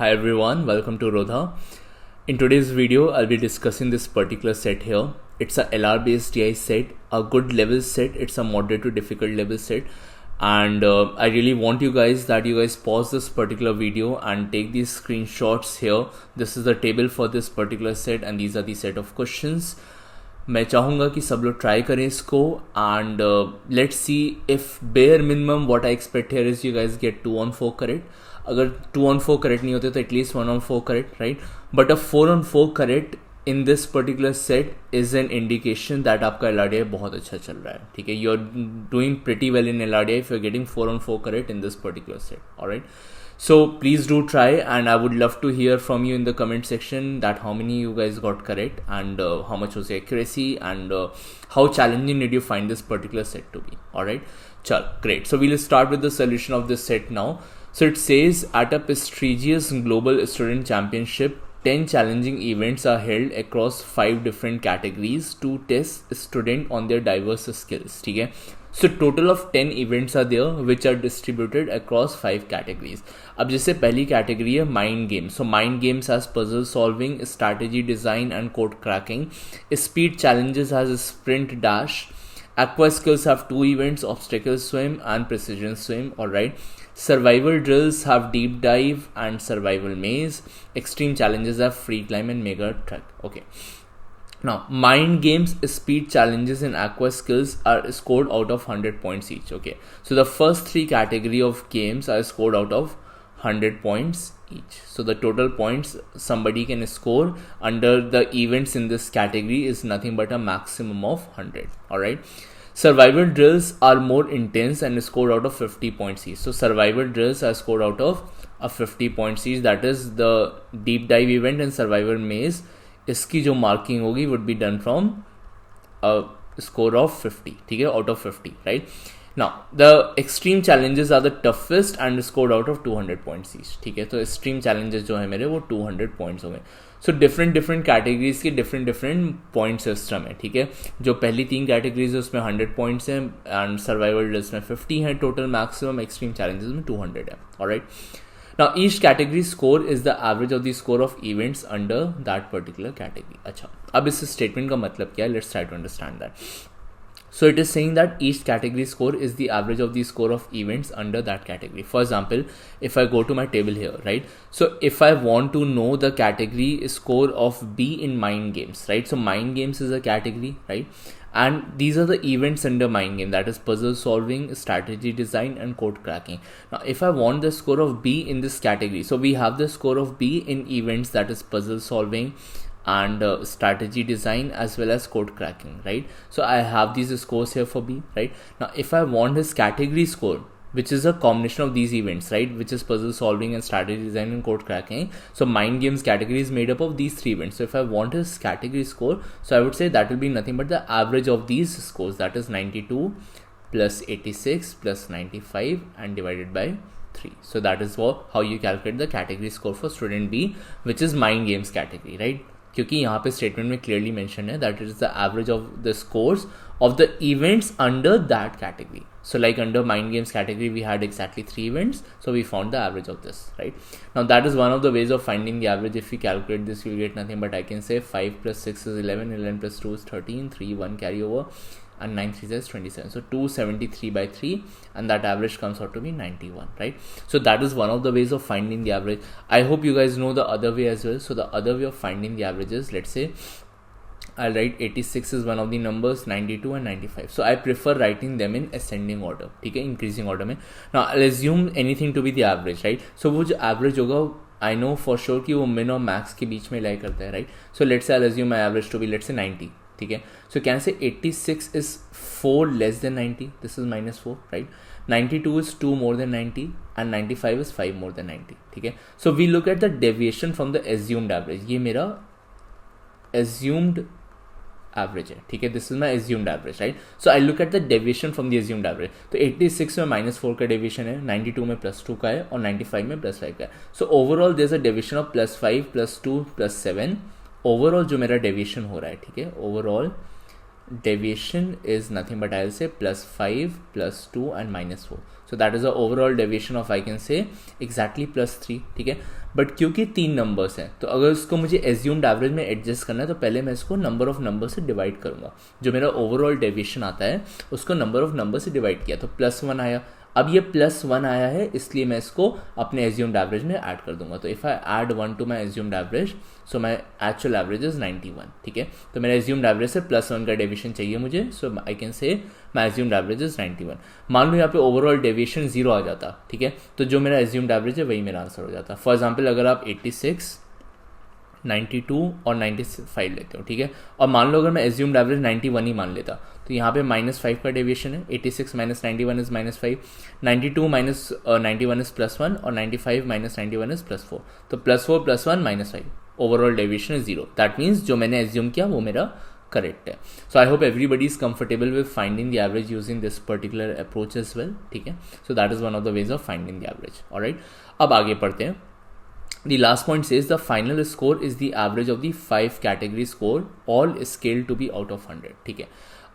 Hi everyone, welcome to Rodha. In today's video, I'll be discussing this particular set here. It's a LR based DI set, a good level set. It's a moderate to difficult level set. And I really want you guys pause this particular video and take these screenshots here. This is the table for this particular set and these are the set of questions. मैं चाहूँगा कि सब लोग try करें इसको and let's see if bare minimum what I expect here is you guys get 2 on 4 correct. अगर 2 on 4 correct नहीं होते तो at least 1 on 4 correct, right. But a 4 on 4 correct in this particular set is an indication that आपका LRDI बहुत अच्छा चल रहा है. ठीक है, you are doing pretty well in LRDI if you are getting 4 on 4 correct in this particular set. Alright, so please do try and I would love to hear from you in the comment section that how many you guys got correct and how much was the accuracy and how challenging did you find this particular set to be. Alright, chal, great. So we'll start with the solution of this set now. So it says at a prestigious global student championship 10 challenging events are held across 5 different categories to test student on their diverse skills. ठीक है, so total of 10 events are there which are distributed across 5 categories. अब जैसे पहली category है mind games. So mind games has puzzle solving, strategy design and code cracking. Speed challenges has sprint dash. Aqua skills have 2 events, obstacle swim and precision swim. Alright. Survival drills have deep dive and survival maze. Extreme challenges have free climb and mega trek. Okay. Now, mind games, speed challenges and aqua skills are scored out of 100 points each. Okay. So the first 3 category of games are scored out of 100 points each. So the total points somebody can score under the events in this category is nothing but a maximum of 100. Alright. Survival drills are more intense and scored out of 50 points each. So survival drills are scored out of a 50 points each. That is the deep dive event and survival maze. इसकी जो marking होगी would be done from a score of 50. ठीक है, out of 50, right? Now the extreme challenges are the toughest and scored out of 200 points each. ठीक है, तो extreme challenges जो है मेरे वो 200 points हो गए. So different categories के different point system है. ठीक है, जो पहली 3 categories है उसमें 100 points है and survival drills में 50 है total maximum, extreme challenges में 200 है. Alright. Now each category score is the average of the score of events under that particular category. अच्छा, अब इस statement का मतलब क्या है? Let's try to understand that. So it is saying that each category score is the average of the score of events under that category. For example, if I go to my table here, right? So if I want to know the category score of B in mind games, right? So mind games is a category, right? And these are the events under mind game, that is puzzle solving, strategy design and code cracking. Now if I want the score of B in this category, so we have the score of B in events, that is puzzle solving and strategy design as well as code cracking, right? So I have these scores here for B, right? Now if I want his category score, which is a combination of these events, right, which is puzzle solving and strategy design and code cracking, so mind games category is made up of these 3 events. So if I want his category score, so I would say that will be nothing but the average of these scores, that is 92 plus 86 plus 95 and divided by 3. So that is how you calculate the category score for student B, which is mind games category, right? क्योंकि यहाँ पे statement में clearly mention है that is the average of the scores of the events under that category. So like under mind games category we had exactly 3 events, so we found the average of this, right? Now that is one of the ways of finding the average. If we calculate this you will get nothing but I can say 5 plus 6 is 11, 11 plus 2 is 13, 3 1 carry over and 9 3 is 27. So 273 by 3 and that average comes out to be 91, right? So that is one of the ways of finding the average. I hope you guys know the other way as well. So the other way of finding the averages, let's say I'll write 86 is one of the numbers, 92 and 95. So I prefer writing them in ascending order, ठीक है, increasing order में. Now I'll assume anything to be the average, right? So वो जो average होगा I know for sure कि वो min और max के बीच में lie करता है, right? So let's say I'll assume my average to be let's say 90. ठीक है, so can I say 86 is 4 less than 90? This is minus 4, right? 92 is 2 more than 90 and 95 is 5 more than 90. ठीक है, so we look at the deviation from the assumed average. ये मेरा assumed average है. ठीक है, this is my assumed average, right? So I look at the deviation from the assumed average. तो 86 में -4 का डेविएशन है, 92 में +2 का है और 95 में +5 का है. So overall there is a deviation of +5 +2 +7. Overall जो मेरा डेविएशन हो रहा है, ठीक है, overall deviation is nothing but I will say +5 +2 and -4. So that is a overall deviation of I can say exactly +3, ठीक है। बट क्योंकि 3 नंबर्स हैं तो अगर इसको मुझे एज्यूम्ड एवरेज में एडजस्ट करना है तो पहले मैं इसको नंबर ऑफ नंबर से डिवाइड करूँगा। जो मेरा ओवरऑल डेविएशन आता है उसको नंबर ऑफ नंबर से डिवाइड किया तो +1 आया। अब ये +1 आया है इसलिए मैं इसको अपने एज्यूम्ड एवरेज में ऐड कर दूंगा। तो if I add 1 to my assumed average so my actual average is 91, ठीक है। तो मेरा एज्यूम्ड एवरेज से +1 का डेविएशन चाहिए मुझे, सो आई कैन से माई एज्यूम्ड एवरेज इज 91। मान लो यहाँ पे ओवरऑल डेविएशन 0 आ जाता, ठीक है, तो जो मेरा एज्यूम्ड एवरेज है वही मेरा आंसर हो जाता। फॉर एग्जाम्पल अगर आप 86, 92 और 95 लेते हो, ठीक है, और मान लो अगर मैं एज्यूम्ड एवरेज 91 ही मान लेता तो यहाँ पे -5 का डेविएशन है। 86 - 91 इज -5, 92 - 91 इज +1 और 95 - 91 इज +4। तो +4 +1 -5, overall deviation is 0। That means जो मैंने एज्यूम किया वो मेरा करेक्ट है। So I hope everybody is comfortable with finding the average using this particular approach as well, ठीक है। So that is one of the ways of finding the average. Alright, अब आगे पढ़ते हैं। The last point says the final score is the average of the 5 category score, all scaled to be out of 100, ठीक है।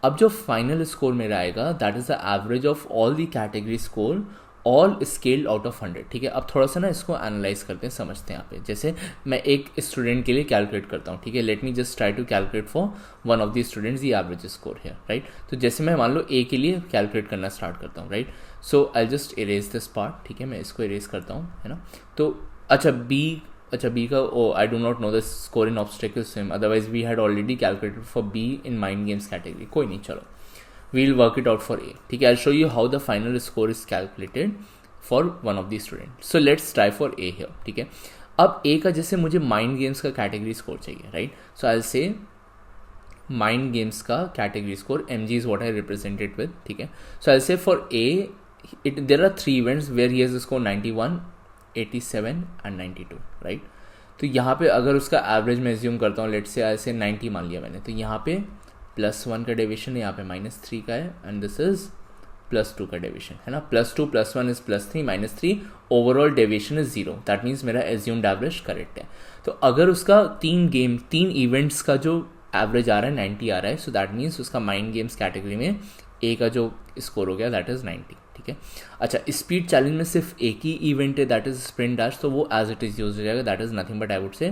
अब जो final score मेरा आएगा that is the average of all the category score all scaled out of 100, ठीक है। अब थोड़ा सा ना इसको एनालाइज करते हैं, समझते हैं यहाँ पे। जैसे मैं एक स्टूडेंट के लिए कैलकुलेट करता हूँ, ठीक है। Let me just try to calculate for one of the students the average score है, राइट। तो जैसे मैं मान लो ए के लिए कैलकुलेट करना स्टार्ट करता हूँ, right. So I just erase this part, ठीक है, मैं इसको इरेज करता हूँ, है ना। तो अच्छा बी का I do not know the score in obstacle swim, otherwise we had already calculated for B in mind games category. कोई नहीं, चलो we'll work it out for A, ठीक है। I show you how the final score is calculated for one of the student. So let's try for A here, ठीक है। अब A का जैसे मुझे माइंड गेम्स का कैटेगरी स्कोर चाहिए, right. So I say mind games का category score mg is what I represented with, ठीक है। So I say for A it there are 3 events where he has score 91, 87 and 92, right. तो यहाँ पे अगर उसका average मैं एज्यूम करता हूँ, लेट्स से ऐसे 90 मान लिया मैंने, तो यहाँ पे +1 का डेविएशन है, यहाँ पे -3 का है, एंड दिस इज +2 का डेविएशन, है ना। +2 +1 is +3 -3, overall deviation is 0। That means मेरा एज्यूम्ड एवरेज करेक्ट है। तो अगर उसका 3 इवेंट्स का जो एवरेज आ रहा है 90 आ रहा है, सो दैट मीन्स उसका माइंड गेम्स कैटेगरी में ए का जो स्कोर हो गया दैट इज 90, ठीक है। अच्छा, स्पीड चैलेंज में सिर्फ एक ही इवेंट है दैट इज स्प्रिंट डैश, तो वो एज इट इज यूज हो जाएगा, that is nothing but I would से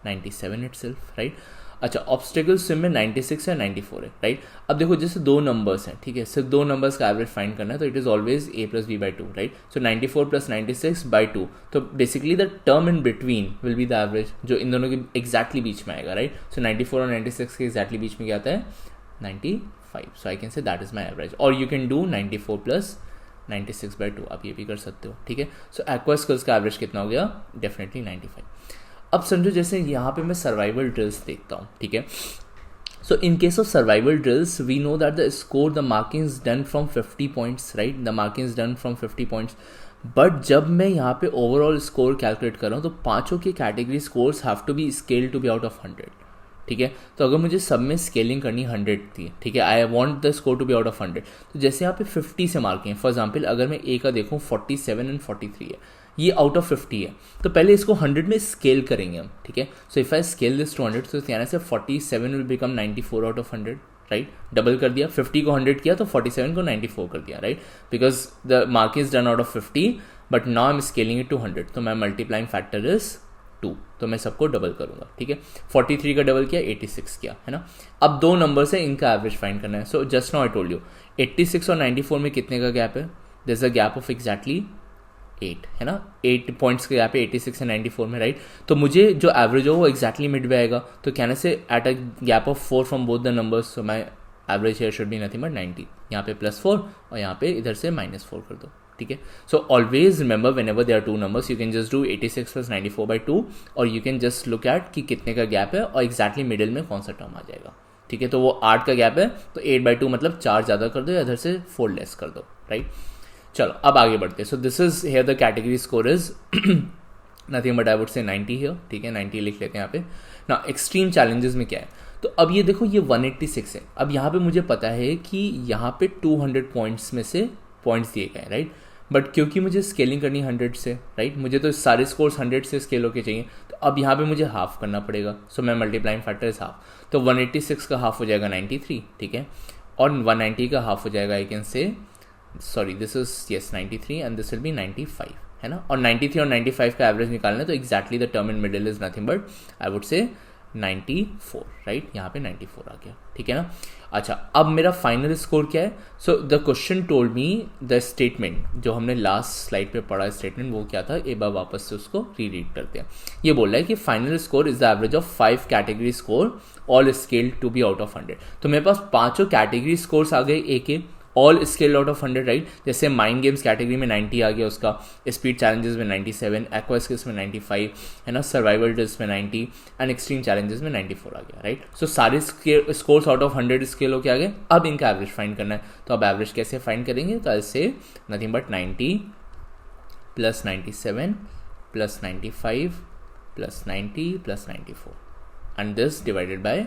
97 इटसेल्फ, राइट। अच्छा, ऑब्स्टेकल स्विम में 96 है, 94 है, राइट। अब देखो जैसे 2 नंबर्स हैं, ठीक है, सिर्फ 2 नंबर्स का एवरेज फाइंड करना है, तो it is always a + b / 2, right. So 94 + 96 / 2, तो basically the term in between will be the average, जो इन दोनों के एग्जैक्टली बीच में आएगा, राइट। सो 94 और 96 के एग्जैक्टली बीच में क्या आता है 95, so I can say that is my average. और यू कैन डू 94 + 96 / 2, आप ये भी कर सकते हो, ठीक है। सो एक्वा स्किल्स का एवरेज कितना हो गया, डेफिनेटली 95। अब समझो जैसे यहाँ पे मैं सर्वाइवल ड्रिल्स देखता हूँ, ठीक है। So in case of survival drills we know that the score the marking is done from 50 points, right. The marking is done from 50 points, but जब मैं यहाँ पे ओवरऑल स्कोर कैलकुलेट कर रहा हूँ तो पाँचों के category scores have to be scale to be out of 100, ठीक है। तो अगर मुझे सब में स्केलिंग करनी 100 थी, ठीक है, I want the score to be out of 100, तो जैसे यहाँ पे 50 से मार्क हैं। फॉर एग्जाम्पल अगर मैं ए का देखूँ 47 एंड 43 है, ये आउट ऑफ 50 है, तो पहले इसको 100 में स्केल करेंगे हम, ठीक है। So if I scale this to 100, तो यानी say 47 will become 94 out of 100, right. Double कर दिया, 50 को 100 किया तो 47 को 94 कर दिया, right, because the mark is done out of 50 but now I am scaling it to 100, तो मैं मल्टीप्लाइंग फैक्टर इज 2, तो मैं सबको डबल करूंगा, ठीक है। 43 का डबल किया, 86 किया, है ना। अब 2 नंबर्स है, इनका एवरेज फाइंड करना है। So just now I told you 86 और 94 में कितने का गैप है, there is a gap of exactly 8, है ना। 8 पॉइंट्स का गैप है 86 से 94 में, राइट। तो मुझे जो एवरेज हो वो एग्जैक्टली मिड में आएगा, तो कहने से at a gap of 4 from both the numbers, so my average here should be nothing but 90। यहाँ पे +4 और यहाँ पे इधर से -4 कर दो, ठीक है। So always remember whenever there 2 numbers you can just do 86 + 94 / 2, और you can just look at कि कितने का गैप है और एग्जैक्टली मिडिल में कौन सा टर्म आ जाएगा, ठीक है। तो वो 8 का गैप है, तो 8/2 मतलब 4 ज़्यादा कर दो या इधर से 4 लेस कर दो, राइट। चलो अब आगे बढ़ते हैं। So this is here the category score is nothing but I would से 90 हियर, ठीक है, 90 लिख लेते हैं यहाँ पे ना। एक्सट्रीम चैलेंजेस में क्या है, तो अब ये देखो ये 186 है। अब यहाँ पे मुझे पता है कि यहाँ पे 200 पॉइंट्स में से पॉइंट्स दिए गए, राइट। बट क्योंकि मुझे स्केलिंग करनी 100 से, राइट, मुझे तो सारे स्कोर्स 100 से स्केल होके चाहिए, तो अब यहाँ पे मुझे हाफ करना पड़ेगा। सो मैं मल्टीप्लाइंग फैक्टर इज हाफ, तो 186 का हाफ हो जाएगा 93, ठीक है, और 190 का हाफ हो जाएगा आई कैन से sorry this is yes 93 and this will be 95, है ना, और 93 और 95 का एवरेज निकालना है, तो exactly the term in middle is nothing but I would से 94, राइट, यहाँ पे 94 आ गया, ठीक है ना। अच्छा, अब मेरा फाइनल स्कोर क्या है? So the question told me the statement, जो हमने लास्ट स्लाइड पे पढ़ा स्टेटमेंट, वो क्या था, एक बार वापस से उसको रीरीड करते हैं। ये बोल रहा है कि final score is the average of 5 category score all scale to be out of 100। तो मेरे पास पांचों कैटेगरी स्कोर्स आ गए ए के, all scale out of 100, right. जैसे माइंड गेम्स कैटेगरी में 90 आ गया उसका, स्पीड चैलेंजेस में 97, एक्वा स्किल्स में 95, है ना, सर्वाइवल ड्रिल्स में 90 एंड एक्सट्रीम चैलेंजेस में 94 आ गया, राइट। सो सारे स्कोर्स आउट ऑफ 100 स्केल हो के आ गए। अब इनका एवरेज फाइंड करना है, तो अब एवरेज कैसे फाइंड करेंगे? तो ऐसे nothing but 90 plus 97 plus 95 plus 90 plus 94 and this divided by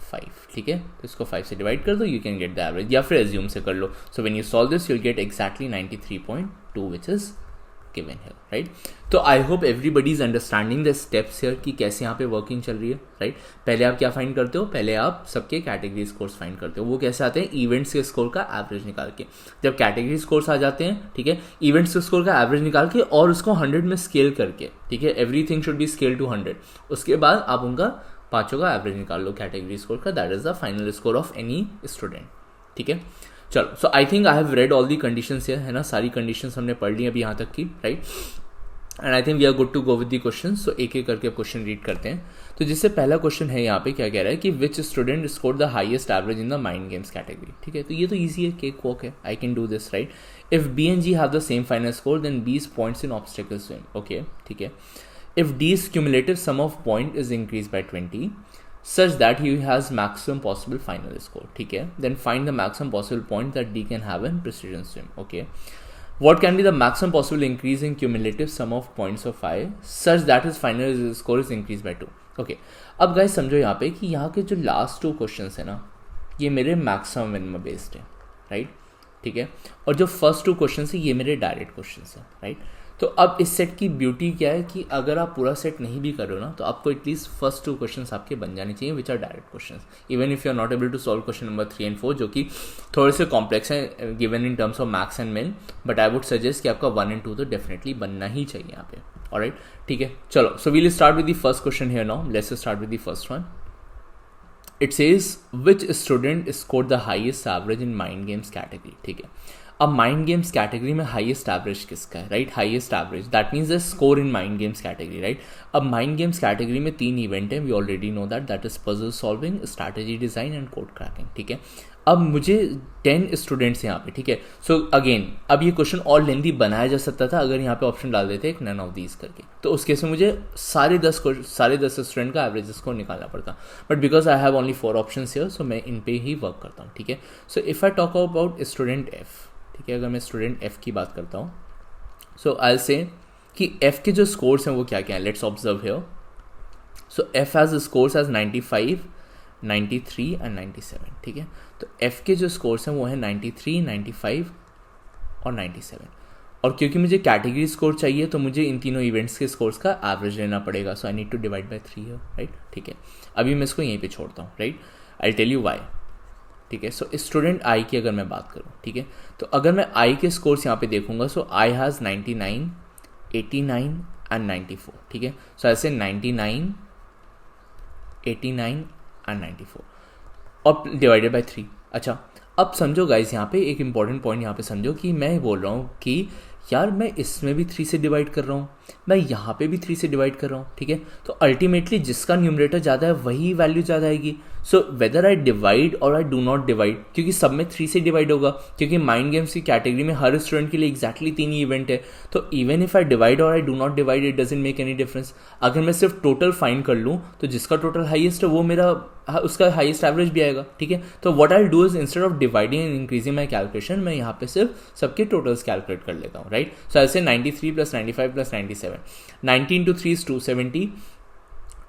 5, ठीक है। तो इसको 5 से डिवाइड कर दो, you can get the average, या फिर एज्यूम से कर लो। So when you solve this you will get exactly 93.2 which is given here, right. तो I hope everybody is understanding the steps here कि कैसे यहाँ पे वर्किंग चल रही है, राइट। पहले आप क्या फाइंड करते हो? पहले आप सबके कैटेगरी स्कोर्स फाइंड करते हो। वो कैसे आते हैं? इवेंट्स के स्कोर का एवरेज निकाल के। जब कैटेगरी स्कोर्स आ जाते हैं, ठीक है, इवेंट्स के स्कोर का एवरेज निकाल के और उसको 100 में स्केल करके, ठीक है, everything should be scale to 100। उसके बाद आप उनका पांचों का एवरेज निकाल लो कैटेगरी स्कोर का, that is the final score of any student, ठीक है। चलो, so I think I have read all the conditions here, है ना, सारी कंडीशंस हमने पढ़ ली अभी यहाँ तक की, right. And I think we are good to go with the question. So एक एक करके क्वेश्चन रीड करते हैं। तो जिससे पहला क्वेश्चन है यहाँ पे क्या कह रहा है कि which student score the highest average in the mind games category, ठीक है। तो ये तो ईजी है, केक वॉक है, I can do this, right. If B and G have the same final score then B's points in obstacle swim, okay, ठीक है। If D's cumulative sum of point is increased by 20 such that he has maximum possible final score, ठीक है, then find the maximum possible point that D can have in precision swim, okay. What can be the maximum possible increase in cumulative sum of points of I such that his final score is increased by 2, okay. अब guys समझो यहाँ पे कि यहाँ के जो last 2 questions है ना, ये मेरे मैक्सिमम मिनिमम बेस्ड है, राइट, ठीक है। और जो फर्स्ट 2 क्वेश्चंस है ये मेरे डायरेक्ट क्वेश्चंस है, राइट। तो अब इस सेट की ब्यूटी क्या है कि अगर आप पूरा सेट नहीं भी कर रहे हो ना, तो आपको एटलीस्ट फर्स्ट 2 क्वेश्चंस आपके बन जाने चाहिए which are direct questions, even if you are not able to solve question number 3 and 4 जो कि थोड़े से कॉम्प्लेक्स हैं given in terms of maths and min, but I would suggest कि आपका 1 and 2 तो डेफिनेटली बनना ही चाहिए यहाँ पे, ऑलराइट, ठीक है। चलो, so we will start with the first question here now, let's start with the first one. It says which student scored the highest average in mind games category, ठीक है। अब माइंड गेम्स कैटेगरी में highest average किसका है, right, highest average that means the score in mind games category, right. अब mind games category में 3 event है, we already know that is puzzle solving, strategy design and code cracking, ठीक है। अब मुझे 10 स्टूडेंट्स यहाँ पे, ठीक है। सो अगेन अब ये क्वेश्चन और लेंथी बनाया जा सकता था अगर यहाँ पे ऑप्शन डाल देते एक नन ऑफ दीज करके, तो उस केस में मुझे सारे 10 स्टूडेंट का एवरेज स्कोर निकालना पड़ता, but because I have only 4 options here, so मैं इन पे ही वर्क करता हूँ, ठीक है। So if I talk about student F, ठीक है, अगर मैं स्टूडेंट एफ की बात करता हूँ, सो आई से कि एफ के जो स्कोर्स हैं वो क्या क्या हैं, let's observe here. So F has scores as 95, 93 and 97, ठीक है। तो एफ के जो स्कोर्स हैं वो हैं 93, 95 और 97, और क्योंकि मुझे कैटेगरी स्कोर चाहिए तो मुझे इन तीनों इवेंट्स के स्कोर्स का एवरेज लेना पड़ेगा, so I need to divide by 3 here, right, ठीक है। अभी मैं इसको यहीं पे छोड़ता हूँ, right, I tell you why, ठीक है। सो स्टूडेंट आई की अगर मैं बात करूँ, ठीक है, तो अगर मैं आई के स्कोर्स यहाँ पे देखूंगा, सो आई हैज़ 99, 89 एंड 94, ठीक है। सो ऐसे 99, 89 एंड 94 और डिवाइडेड बाय 3। अच्छा, अब समझो गाइस, यहाँ पे एक इंपॉर्टेंट पॉइंट यहाँ पे समझो कि मैं बोल रहा हूँ कि यार मैं इसमें भी 3 से डिवाइड कर रहा हूँ, मैं यहाँ पे भी 3 से डिवाइड कर रहा हूँ, ठीक है। तो अल्टीमेटली जिसका न्यूमरेटर ज़्यादा है वही वैल्यू ज़्यादा आएगी। सो वेदर आई डिवाइड और आई डू नॉट डिवाइड, क्योंकि सब में 3 से डिवाइड होगा, क्योंकि माइंड गेम्स की कैटेगरी में हर स्टूडेंट के लिए एक्जैक्टली 3 ही इवेंट है। तो इवन इफ आई डिवाइड और आई do not divide it doesn't make any difference. अगर मैं सिर्फ टोटल फाइंड कर लूँ तो जिसका टोटल हाईएस्ट है वो मेरा उसका हाईएस्ट एवरेज भी आएगा, ठीक है। तो what I do is instead of dividing and increasing my calculation, मैं यहाँ पे सिर्फ सबके टोटल्स कैलकुलेट कर लेता हूँ, राइट। सो ऐसे 93 plus 95 plus 97, 19 to 3 is 270,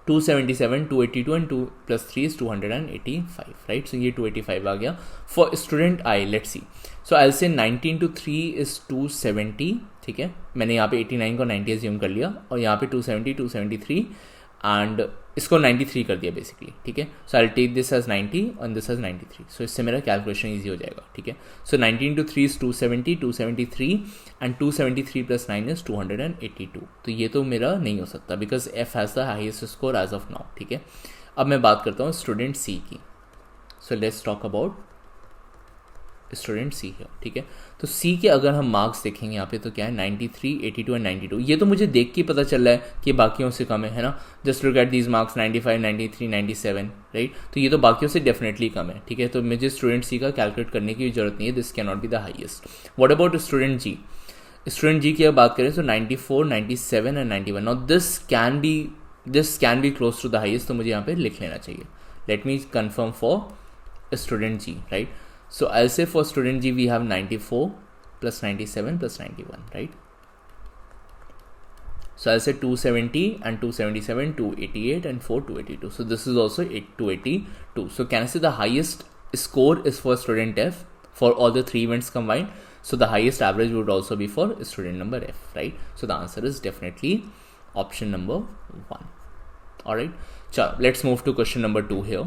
277, 282 and 2 plus 3 is 285, right? So ये 285 आ गया for student I. Let's see. So I'll say 19 to 3 is 270, ठीक है। मैंने यहाँ पे 89 को 90 assume कर लिया और यहाँ पे 270, 273 एंड इसको 93 कर दिया बेसिकली, ठीक है. So I take this as 90 and this as 93. So इससे मेरा कैलकुलेशन ईजी हो जाएगा, ठीक है. So 90 into 3 is 270, 273 and 273 plus 9 is 282. तो ये तो मेरा नहीं हो सकता because F has the highest score as of now, ठीक है. अब मैं बात करता हूँ स्टूडेंट सी की. So let's talk about student सी है, ठीक है. तो सी के अगर हम मार्क्स देखेंगे यहाँ पे तो क्या है 93, 82 एंड 92. ये तो मुझे देख के पता चल रहा है कि बाकियों से कम है ना. Just look at these marks 95, 93, 97, right. तो ये तो बाकियों से डेफिनेटली कम है, ठीक है. तो मुझे स्टूडेंट सी का कैलकुलेट करने की जरूरत नहीं है. This can not be the highest. What about student G? Student G की अगर बात करें तो 94, 97 and 91. Now this can be close to the highest. तो मुझे यहाँ पे लिख लेना चाहिए. Let me confirm for student G, right. So I'll say for student G we have 94 plus 97 plus 91, right? So I'll say 270 and 277, 288 and 4, 282. So this is also 282. So can I say the highest score is for student F for all the three events combined? So the highest average would also be for student number F, right? So the answer is definitely option number 1. Alright, so let's move to question number 2 here.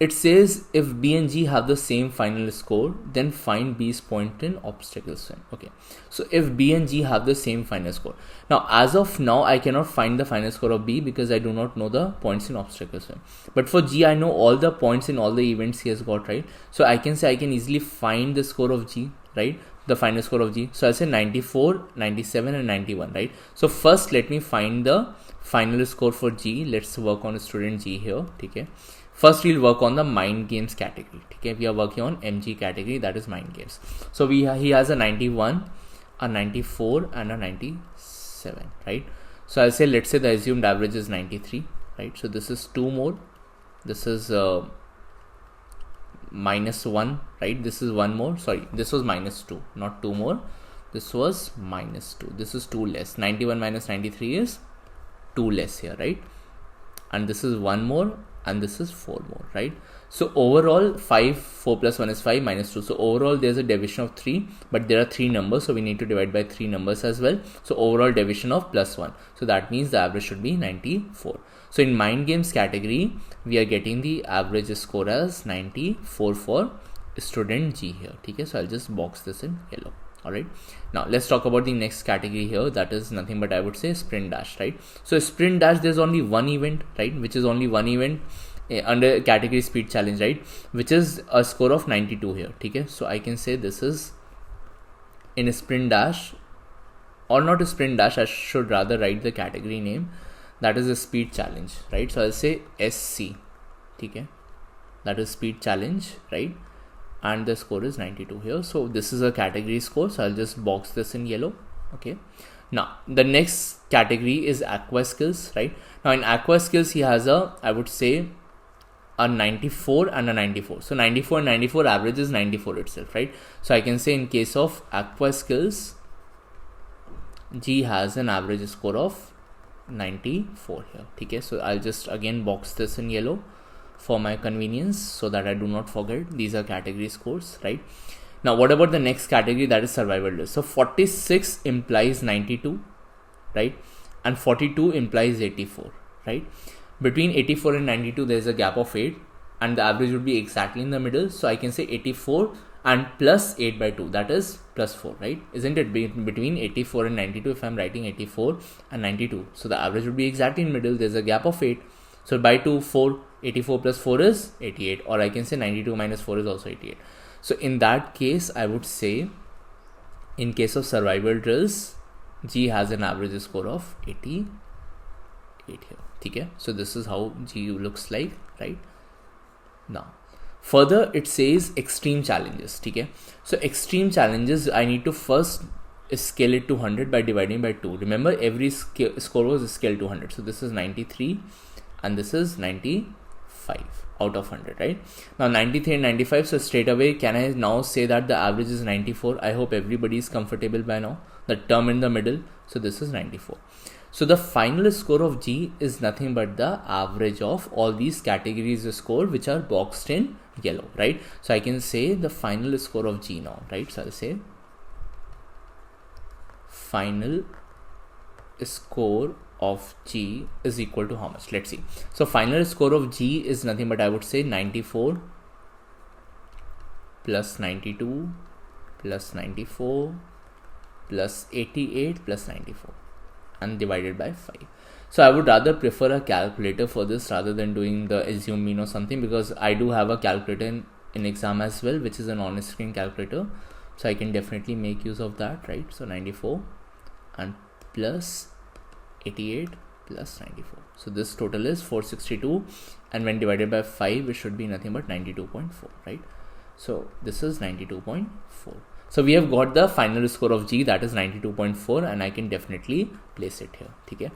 It says if B and G have the same final score, then find B's point in obstacle swim. Okay, so if B and G have the same final score, now as of now I cannot find the final score of B because I do not know the points in obstacle swim. But for G I know all the points in all the events he has got, right? So I can say I can easily find the score of G, right? The final score of G. So I'll say 94, 97 and 91, right? So first let me find the final score for G. Let's work on student G here, okay? First we'll work on the mind games category, okay? We are working on MG category, that is mind games. So he has a 91, a 94 and a 97, right? So I'll say let's say the assumed average is 93, right? So this is 2 more, this is minus 1, right? This is 1 more, sorry, this was minus 2, not 2 more, this was minus 2, this is 2 less. 91 minus 93 is 2 less here, right? And this is 1 more and this is 4 more, right? So overall 4 plus 1 is 5 minus 2. So overall there's a division of 3, but there are 3 numbers, so we need to divide by 3 numbers as well. So overall division of plus 1. So that means the average should be 94. So in mind games category, we are getting the average score as 94 for student G here. Okay, so I'll just box this in yellow. Alright, now let's talk about the next category here, that is nothing but I would say sprint dash, right? So sprint dash, there's only one event, right, which is only one event under category speed challenge, right, which is a score of 92 here, okay? So I can say this is in a sprint dash, or not a sprint dash, I should rather write the category name, that is a speed challenge, right? So I'll say SC, okay, that is speed challenge, right? And the score is 92 here. So this is a category score, so I'll just box this in yellow, okay? Now the next category is aqua skills, right? Now in aqua skills he has a, I would say, a 94 and a 94. So 94 and 94 average is 94 itself, right? So I can say in case of aqua skills, G has an average score of 94 here, okay? So I'll just again box this in yellow for my convenience so that I do not forget. These are category scores, right? Now what about the next category, that is survival list. So 46 implies 92, right? And 42 implies 84, right? Between 84 and 92 there is a gap of 8 and the average would be exactly in the middle. So I can say 84 and plus 8 by 2, that is plus 4, right? Isn't it? Between 84 and 92, if I'm writing 84 and 92, so the average would be exactly in the middle. There's a gap of 8. So by 2, 4, 84 plus 4 is 88, or I can say 92 minus 4 is also 88. So in that case, I would say, in case of survival drills, G has an average score of 88 here. Okay? So this is how G looks like, right? Now, further it says extreme challenges. Okay? So extreme challenges, I need to first scale it to 100 by dividing by 2. Remember, every score was scaled to 100. So this is 93. And this is 95 out of 100, right? Now 93 and 95, so straight away can I now say that the average is 94? I hope everybody is comfortable by now. The term in the middle, so this is 94. So the final score of G is nothing but the average of all these categories score which are boxed in yellow, right? So I can say the final score of G now, right? So I'll say final score of G is equal to how much? Let's see. So final score of G is nothing but I would say 94 plus 92 plus 94 plus 88 plus 94 and divided by 5. So I would rather prefer a calculator for this rather than doing the assume mean or something, because I do have a calculator in exam as well, which is an on-screen calculator, so I can definitely make use of that, right? So 94 and plus 88 plus 94, so this total is 462, and when divided by 5 it should be nothing but 92.4, right? So this is 92.4. So we have got the final score of G, that is 92.4, and I can definitely place it here. Okay.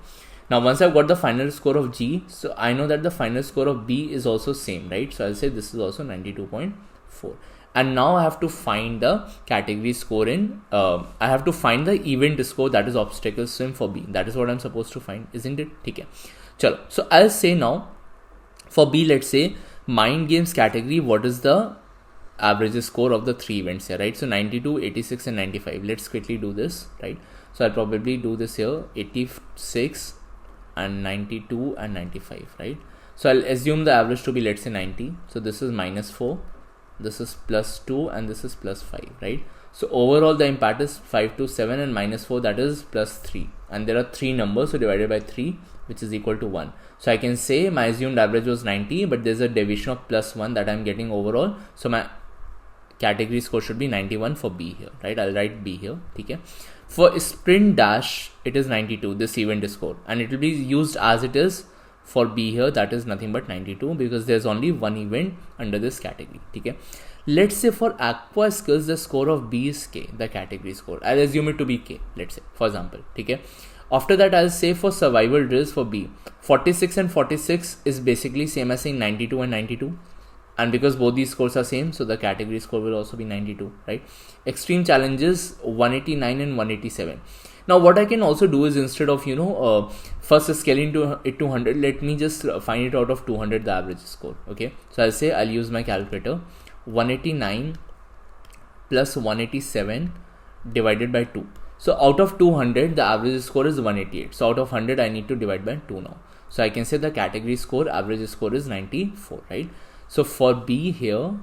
Now once I've got the final score of G, so I know that the final score of B is also same, right? So I'll say this is also 92.4. And now I have to find the category score in, I have to find the event score, that is obstacle swim for B. That is what I'm supposed to find, isn't it? Okay. Chalo. So I'll say now for B, let's say mind games category, what is the average score of the 3 events here, right? So 92, 86 and 95. Let's quickly do this, right? So I'll probably do this here, 86 and 92 and 95, right? So I'll assume the average to be, let's say 90. So this is minus 4, this is plus 2 and this is plus 5, right? So overall the impact is 5 to 7 and minus 4, that is plus 3, and there are 3 numbers, so divided by 3, which is equal to 1. So I can say my assumed average was 90, but there's a deviation of plus 1 that I'm getting overall, so my category score should be 91 for B here, right? I'll write B here. Okay. For sprint dash, it is 92, this event score, and it will be used as it is for B here, that is nothing but 92, because there's only one event under this category. Okay. Let's say for aqua skills, the score of B is K, the category score. I'll assume it to be K, let's say, for example. Okay. After that, I'll say for survival drills for B, 46 and 46 is basically same as saying 92 and 92. And because both these scores are same, so the category score will also be 92, right? Extreme challenges 189 and 187. Now what I can also do is, instead of first scaling it to 100, let me just find it out of 200 the average score. Okay, so I'll say, I'll use my calculator, 189 plus 187 divided by 2. So out of 200 the average score is 188. So out of 100 I need to divide by 2 now. So I can say the category score, average score is 94, right? So for B here,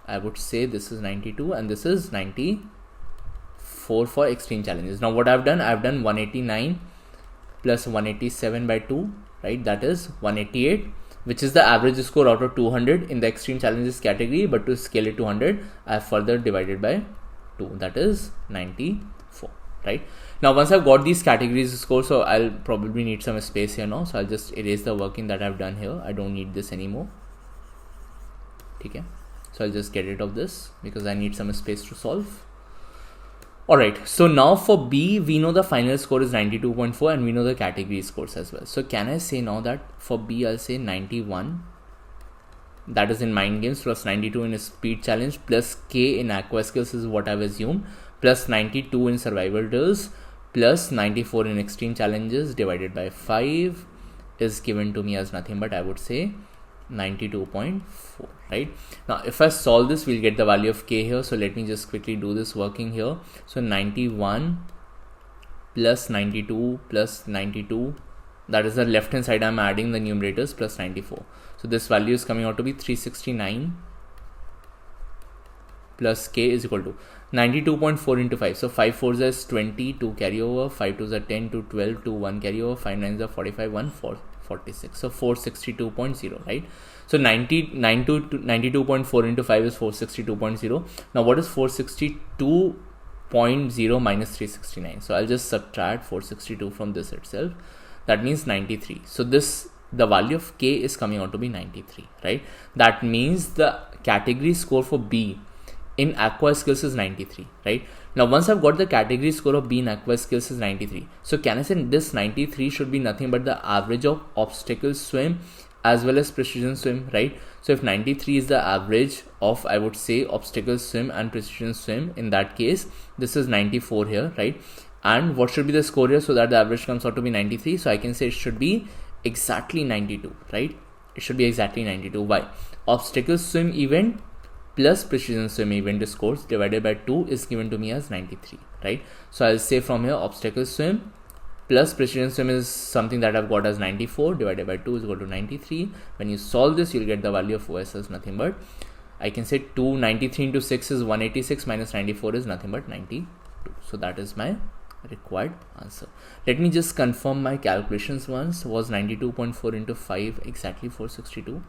I would say this is 92 and this is 94 for extreme challenges. Now what I've done 189 plus 187 by 2, right? That is 188, which is the average score out of 200 in the extreme challenges category. But to scale it to 100, I have further divided by 2, that is 94, right? Now once I've got these categories score, so I'll probably need some space here now. So I'll just erase the working that I've done here. I don't need this anymore. Okay, so I'll just get rid of this because I need some space to solve. Alright, so now for B, we know the final score is 92.4 and we know the category scores as well. So can I say now that for B, I'll say 91, that is in mind games, plus 92 in speed challenge, plus K in aqua skills is what I've assumed, plus 92 in survival drills, plus 94 in extreme challenges divided by 5 is given to me as nothing but I would say 92.4, right? Now if I solve this, we'll get the value of K here. So let me just quickly do this working here. So 91 plus 92 plus 92, that is the left hand side, I'm adding the numerators, plus 94. So this value is coming out to be 369 plus K is equal to 92.4 into 5. So 5 4s is 20, 2 carry over, 5 2s are 10, 2 12, 2 1 carry over, 5 9s are 45, 1 4 46. So 462.0, right? So 92.4 into 5 is 462.0. Now what is 462.0 minus 369? So I'll just subtract 462 from this itself. That means 93. So the value of K is coming out to be 93, right? That means the category score for B in aqua skills is 93, right? Now once I've got the category score of B in aqua skills is 93, so can I say this 93 should be nothing but the average of obstacle swim as well as precision swim, right? So if 93 is the average of, I would say, obstacle swim and precision swim, in that case this is 94 here, right? And what should be the score here so that the average comes out to be 93? So I can say it should be exactly 92, right? It should be exactly 92. Why? Obstacle swim event plus precision swim event scores divided by 2 is given to me as 93, right? So I'll say from here obstacle swim plus precision swim is something that I've got as 94 divided by 2 is equal to 93. When you solve this, you'll get the value of OS as nothing but, I can say 293 into 6 is 186 minus 94 is nothing but 92. So that is my required answer. Let me just confirm my calculations once. Was 92.4 into 5 exactly 462?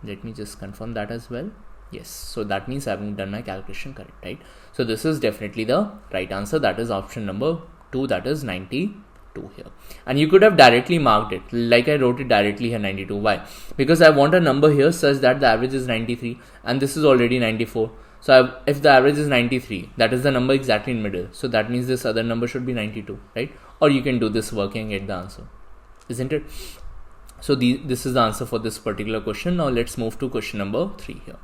Let me just confirm that as well. Yes, so that means I haven't done my calculation correct, right? So this is definitely the right answer. That is option number 2, that is 92 here. And you could have directly marked it, like I wrote it directly here, 92. Why? Because I want a number here such that the average is 93 and this is already 94. So if the average is 93, that is the number exactly in middle. So that means this other number should be 92, right? Or you can do this work and get the answer, isn't it? So this is the answer for this particular question. Now let's move to question number 3 here.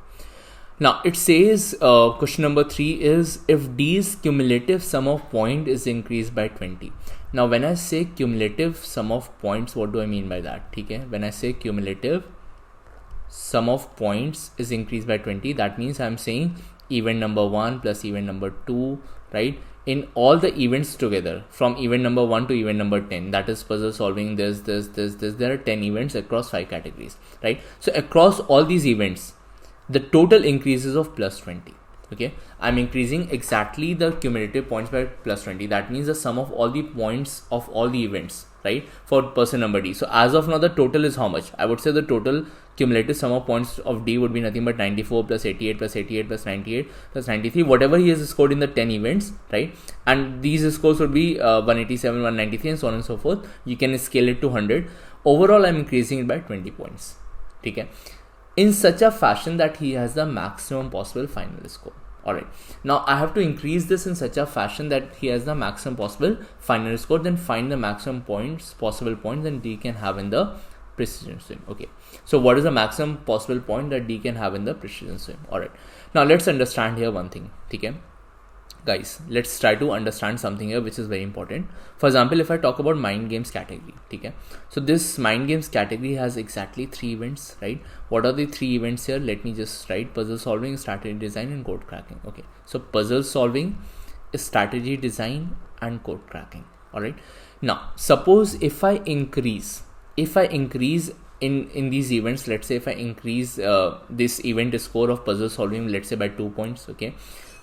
Now it says question number 3 is if D's cumulative sum of point is increased by 20. Now when I say cumulative sum of points, what do I mean by that? Okay? When I say cumulative sum of points is increased by 20, that means I'm saying event number 1 plus event number 2, right? In all the events together, from event number 1 to event number 10, that is puzzle solving, this, there are 10 events across 5 categories, right? So across all these events, the total increases of plus 20. Okay, I'm increasing exactly the cumulative points by plus 20. That means the sum of all the points of all the events, right, for person number D. So as of now, the total is how much? I would say the total cumulative sum of points of D would be nothing but 94 plus 88 plus 88 plus 98 plus 93, whatever he has scored in the 10 events, right? And these scores would be 187, 193 and so on and so forth. You can scale it to 100. Overall, I'm increasing it by 20 points. Okay, in such a fashion that he has the maximum possible final score. Alright, now I have to increase this in such a fashion that he has the maximum possible final score, then find the maximum possible points that D can have in the precision swim. Okay, so what is the maximum possible point that D can have in the precision swim? Alright, now let's understand here one thing. Okay, guys, let's try to understand something here which is very important. For example, if I talk about mind games category, okay, so this mind games category has exactly 3 events, right? What are the 3 events here? Let me just write: puzzle solving, strategy design and code cracking. Okay, so puzzle solving, strategy design and code cracking. All right, now suppose if I increase in these events, let's say if I increase this event score of puzzle solving, let's say by 2 points, okay,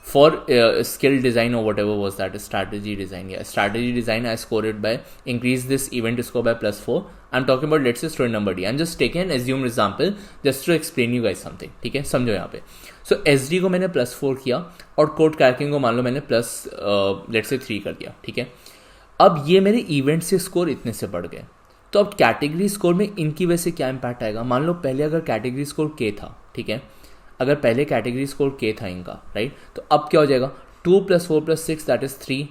for skill design or whatever was that, strategy design, yeah, strategy design, I score it by increase this event score by plus 4. I'm talking about, let's say, student number D. I'm just taking an assumed example just to explain you guys something. ठीक है, समझो यहाँ पे. So SD को मैंने plus 4 किया और code cracking को मान लो मैंने plus let's say 3 कर दिया. ठीक है, अब ये मेरे इवेंट से स्कोर इतने से बढ़ गए, तो अब कैटेगरी स्कोर में इनकी वजह से क्या इम्पैक्ट आएगा? मान लो पहले अगर कैटेगरी स्कोर K था, ठीक है, अगर पहले कैटेगरी स्कोर K था इनका, राइट, तो अब क्या हो जाएगा? 2 + 4 + 6 दैट इज 3,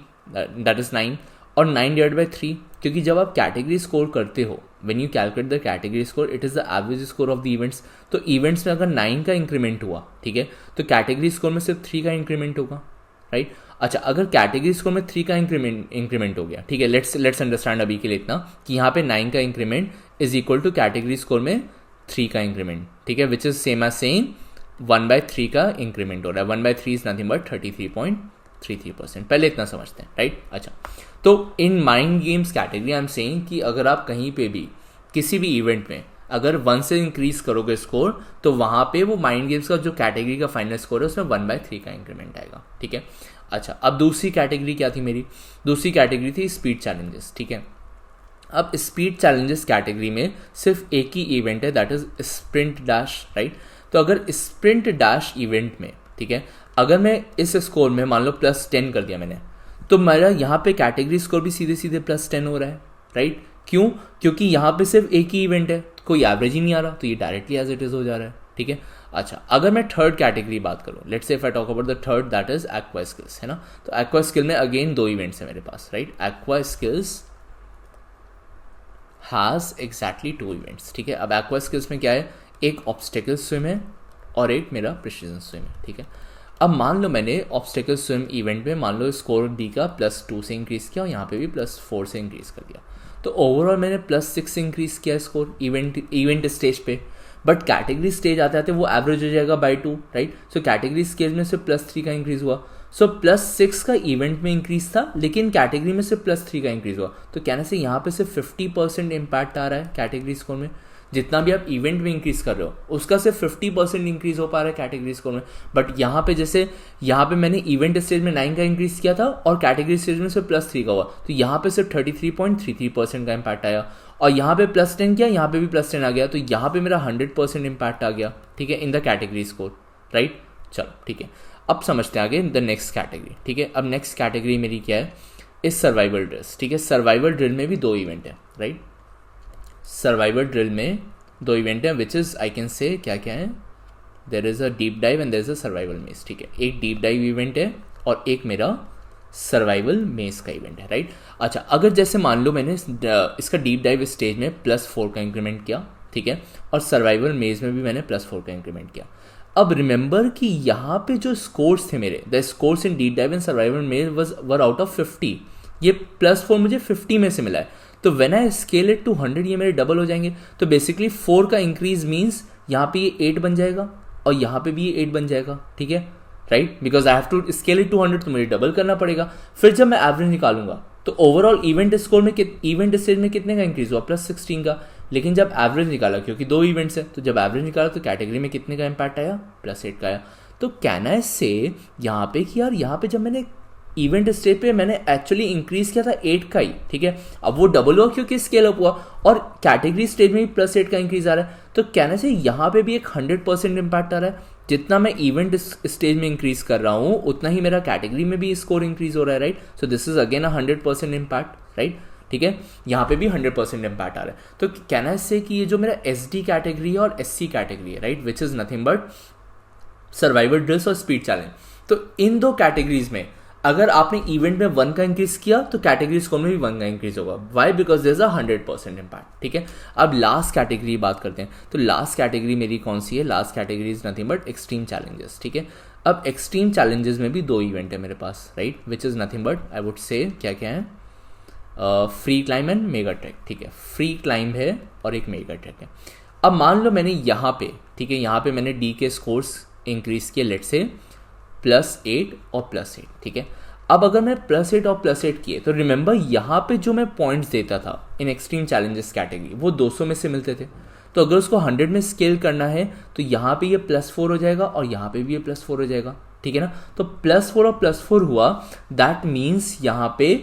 दैट इज 9 और 9 डिवाइड बाई 3, क्योंकि जब आप कैटेगरी स्कोर करते हो, when you calculate the category score, it is the average score of the events. तो इवेंट्स में अगर 9 का इंक्रीमेंट हुआ, ठीक है, तो कैटेगरी स्कोर में सिर्फ 3 का इंक्रीमेंट होगा, राइट. अच्छा, अगर कैटेगरी स्कोर में 3 का इंक्रीमेंट हो गया, ठीक है, लेट्स अंडरस्टैंड अभी के लिए इतना कि यहाँ पे 9 का increment is equal to category score में 3 का इंक्रीमेंट, ठीक है, which is same as saying 1/3 का इंक्रीमेंट हो रहा है. 1/3 इज नथिंग बट 33.33%. पहले इतना समझते हैं, राइट. अच्छा, तो इन mind games category I am saying कि अगर आप कहीं पे भी किसी भी इवेंट में अगर 1 से इंक्रीज करोगे स्कोर, तो वहाँ पे वो माइंड गेम्स का जो कैटेगरी का फाइनल स्कोर है उसमें 1/3 का इंक्रीमेंट आएगा, ठीक है. अच्छा, अब दूसरी कैटेगरी क्या थी मेरी? दूसरी कैटेगरी थी स्पीड चैलेंजेस, ठीक है. अब स्पीड चैलेंजेस कैटेगरी में सिर्फ एक ही इवेंट है, that is sprint dash, right. तो अगर स्प्रिंट डैश इवेंट में, ठीक है, अगर मैं इस स्कोर में मान लो +10 कर दिया मैंने, तो मेरा यहाँ पे कैटेगरी स्कोर भी सीधे सीधे +10 हो रहा है, राइट. क्यों? क्योंकि यहाँ पे सिर्फ एक ही इवेंट है, कोई एवरेज ही नहीं आ रहा, तो ये डायरेक्टली एज इट इज हो जा रहा है, ठीक है. अच्छा, अगर मैं थर्ड कैटेगरी बात करूँ, let's say if I talk about the third, that is aqua skills, है ना. तो एक्वा स्किल में अगेन 2 इवेंट्स है मेरे पास, right. Aqua skills has exactly 2 events, ठीक है. अब एक्वा स्किल्स में क्या है? एक ऑब्स्टेकल स्विम है और एक मेरा प्रिसीजन स्विम है, ठीक है. अब मान लो मैंने ऑब्स्टेकल स्विम इवेंट में मान लो स्कोर डी का +2 से इंक्रीज किया और यहाँ पे भी +4 से इंक्रीज कर दिया, तो ओवरऑल मैंने +6 से इंक्रीज किया स्कोर इवेंट स्टेज पे. बट कैटेगरी स्टेज आते आते वो एवरेज हो जाएगा by 2, right. So category scale में सिर्फ +3 का इंक्रीज हुआ. सो +6 का इवेंट में इंक्रीज था, लेकिन कैटेगरी में सिर्फ +3 का इंक्रीज हुआ। तो कहने से यहाँ पे सिर्फ 50% इम्पैक्ट आ रहा है कैटेगरी स्कोर में। जितना भी आप इवेंट में इंक्रीज कर रहे हो उसका सिर्फ 50% इंक्रीज हो पा रहा है कैटेगरी स्कोर में। बट यहाँ पे जैसे यहाँ पे मैंने इवेंट स्टेज में 9 का इंक्रीज किया था और कैटेगरी स्टेज में सिर्फ +3 का हुआ, तो यहाँ पे सिर्फ 33.33% का इम्पैक्ट आया। और यहाँ पे +10 किया, यहाँ पे भी +10 आ गया, तो यहाँ पे मेरा 100% इम्पैक्ट आ गया, ठीक है, in the category score, right. चलो ठीक है, अब समझते हैं आगे द नेक्स्ट कैटेगरी, ठीक है। अब नेक्स्ट कैटेगरी मेरी क्या है, इस सर्वाइवल ड्रिल्स, ठीक है। सर्वाइवल ड्रिल में भी 2 इवेंट है, राइट। सर्वाइवल ड्रिल में 2 इवेंट हैं, विच इज़ आई कैन से क्या क्या है, there is a deep dive and there is a survival मेज, ठीक है। एक डीप डाइव इवेंट है और एक मेरा सर्वाइवल मेज का इवेंट है, राइट। अच्छा, अगर जैसे मान लो मैंने इसका डीप डाइव स्टेज में +4 का इंक्रीमेंट किया, ठीक है, और सर्वाइवल मेज में भी मैंने +4 का इंक्रीमेंट किया। अब रिमेंबर कि यहाँ पे जो स्कोर्स थे मेरे, the scores in deep dive and survival मेज वर आउट ऑफ 50, ये +4 मुझे 50 में से मिला है। तो when I scale it to 100 ये मेरे डबल हो जाएंगे। तो बेसिकली 4 का इंक्रीज मीन्स यहाँ पे ये 8 बन जाएगा और यहाँ पे भी ये 8 बन जाएगा, ठीक है, right, because I have to scale it to 100, तो मुझे डबल करना पड़ेगा। फिर जब मैं एवरेज निकालूंगा तो ओवरऑल इवेंट स्कोर में इवेंट स्टेज में कितने का इंक्रीज हुआ, +16 का। लेकिन जब एवरेज निकाला, क्योंकि 2 इवेंट्स है, तो जब एवरेज निकाला तो कैटेगरी में कितने का इम्पैक्ट आया, +8 का आया। तो कैन आई से यहाँ पे कि यार यहाँ पे जब मैंने इवेंट स्टेज पे मैंने एक्चुअली इंक्रीज किया था 8 का ही, ठीक है, अब वो डबल हुआ क्योंकि स्केल अप हुआ, और कैटेगरी स्टेज में भी +8 का इंक्रीज आ रहा है। तो कहने से यहाँ पे भी एक 100% इम्पैक्ट आ रहा है। जितना मैं इवेंट स्टेज में इंक्रीज कर रहा हूँ उतना ही मेरा कैटेगरी में भी स्कोर इंक्रीज हो रहा है, right. So this is again 100% impact, right, ठीक है। यहाँ पे भी 100% इम्पैक्ट आ रहा है। तो कहना से कि ये जो मेरा SD कैटेगरी है और SC कैटेगरी है, right, which is nothing but survival drills और स्पीड चैलेंज। तो इन 2 कैटेगरीज में अगर आपने इवेंट में 1 का इंक्रीज किया तो कैटेगरी स्कोर में भी 1 का इंक्रीज होगा। Why? Because there is a 100% impact, ठीक है। अब लास्ट कैटेगरी बात करते हैं। तो लास्ट कैटेगरी मेरी कौन सी है, last category is nothing but extreme challenges, ठीक है। अब एक्सट्रीम चैलेंजेस में भी 2 इवेंट है मेरे पास, right, which is nothing but I would say क्या क्या है, free climb and mega track, ठीक है। फ्री क्लाइम है और एक मेगा ट्रैक है। अब मान लो मैंने यहाँ पे, ठीक है, यहाँ पे मैंने D के स्कोर्स इंक्रीज किए, लेट से +8 और +8, ठीक है। अब अगर मैं +8 और +8 किए तो रिमेंबर यहाँ पे जो मैं पॉइंट्स देता था इन एक्सट्रीम चैलेंजेस कैटेगरी वो 200 में से मिलते थे। तो अगर उसको 100 में स्केल करना है तो यहाँ पे ये +4 हो जाएगा और यहाँ पे भी ये +4 हो जाएगा, ठीक है ना। तो +4 और +4 हुआ, दैट मीन्स यहाँ पे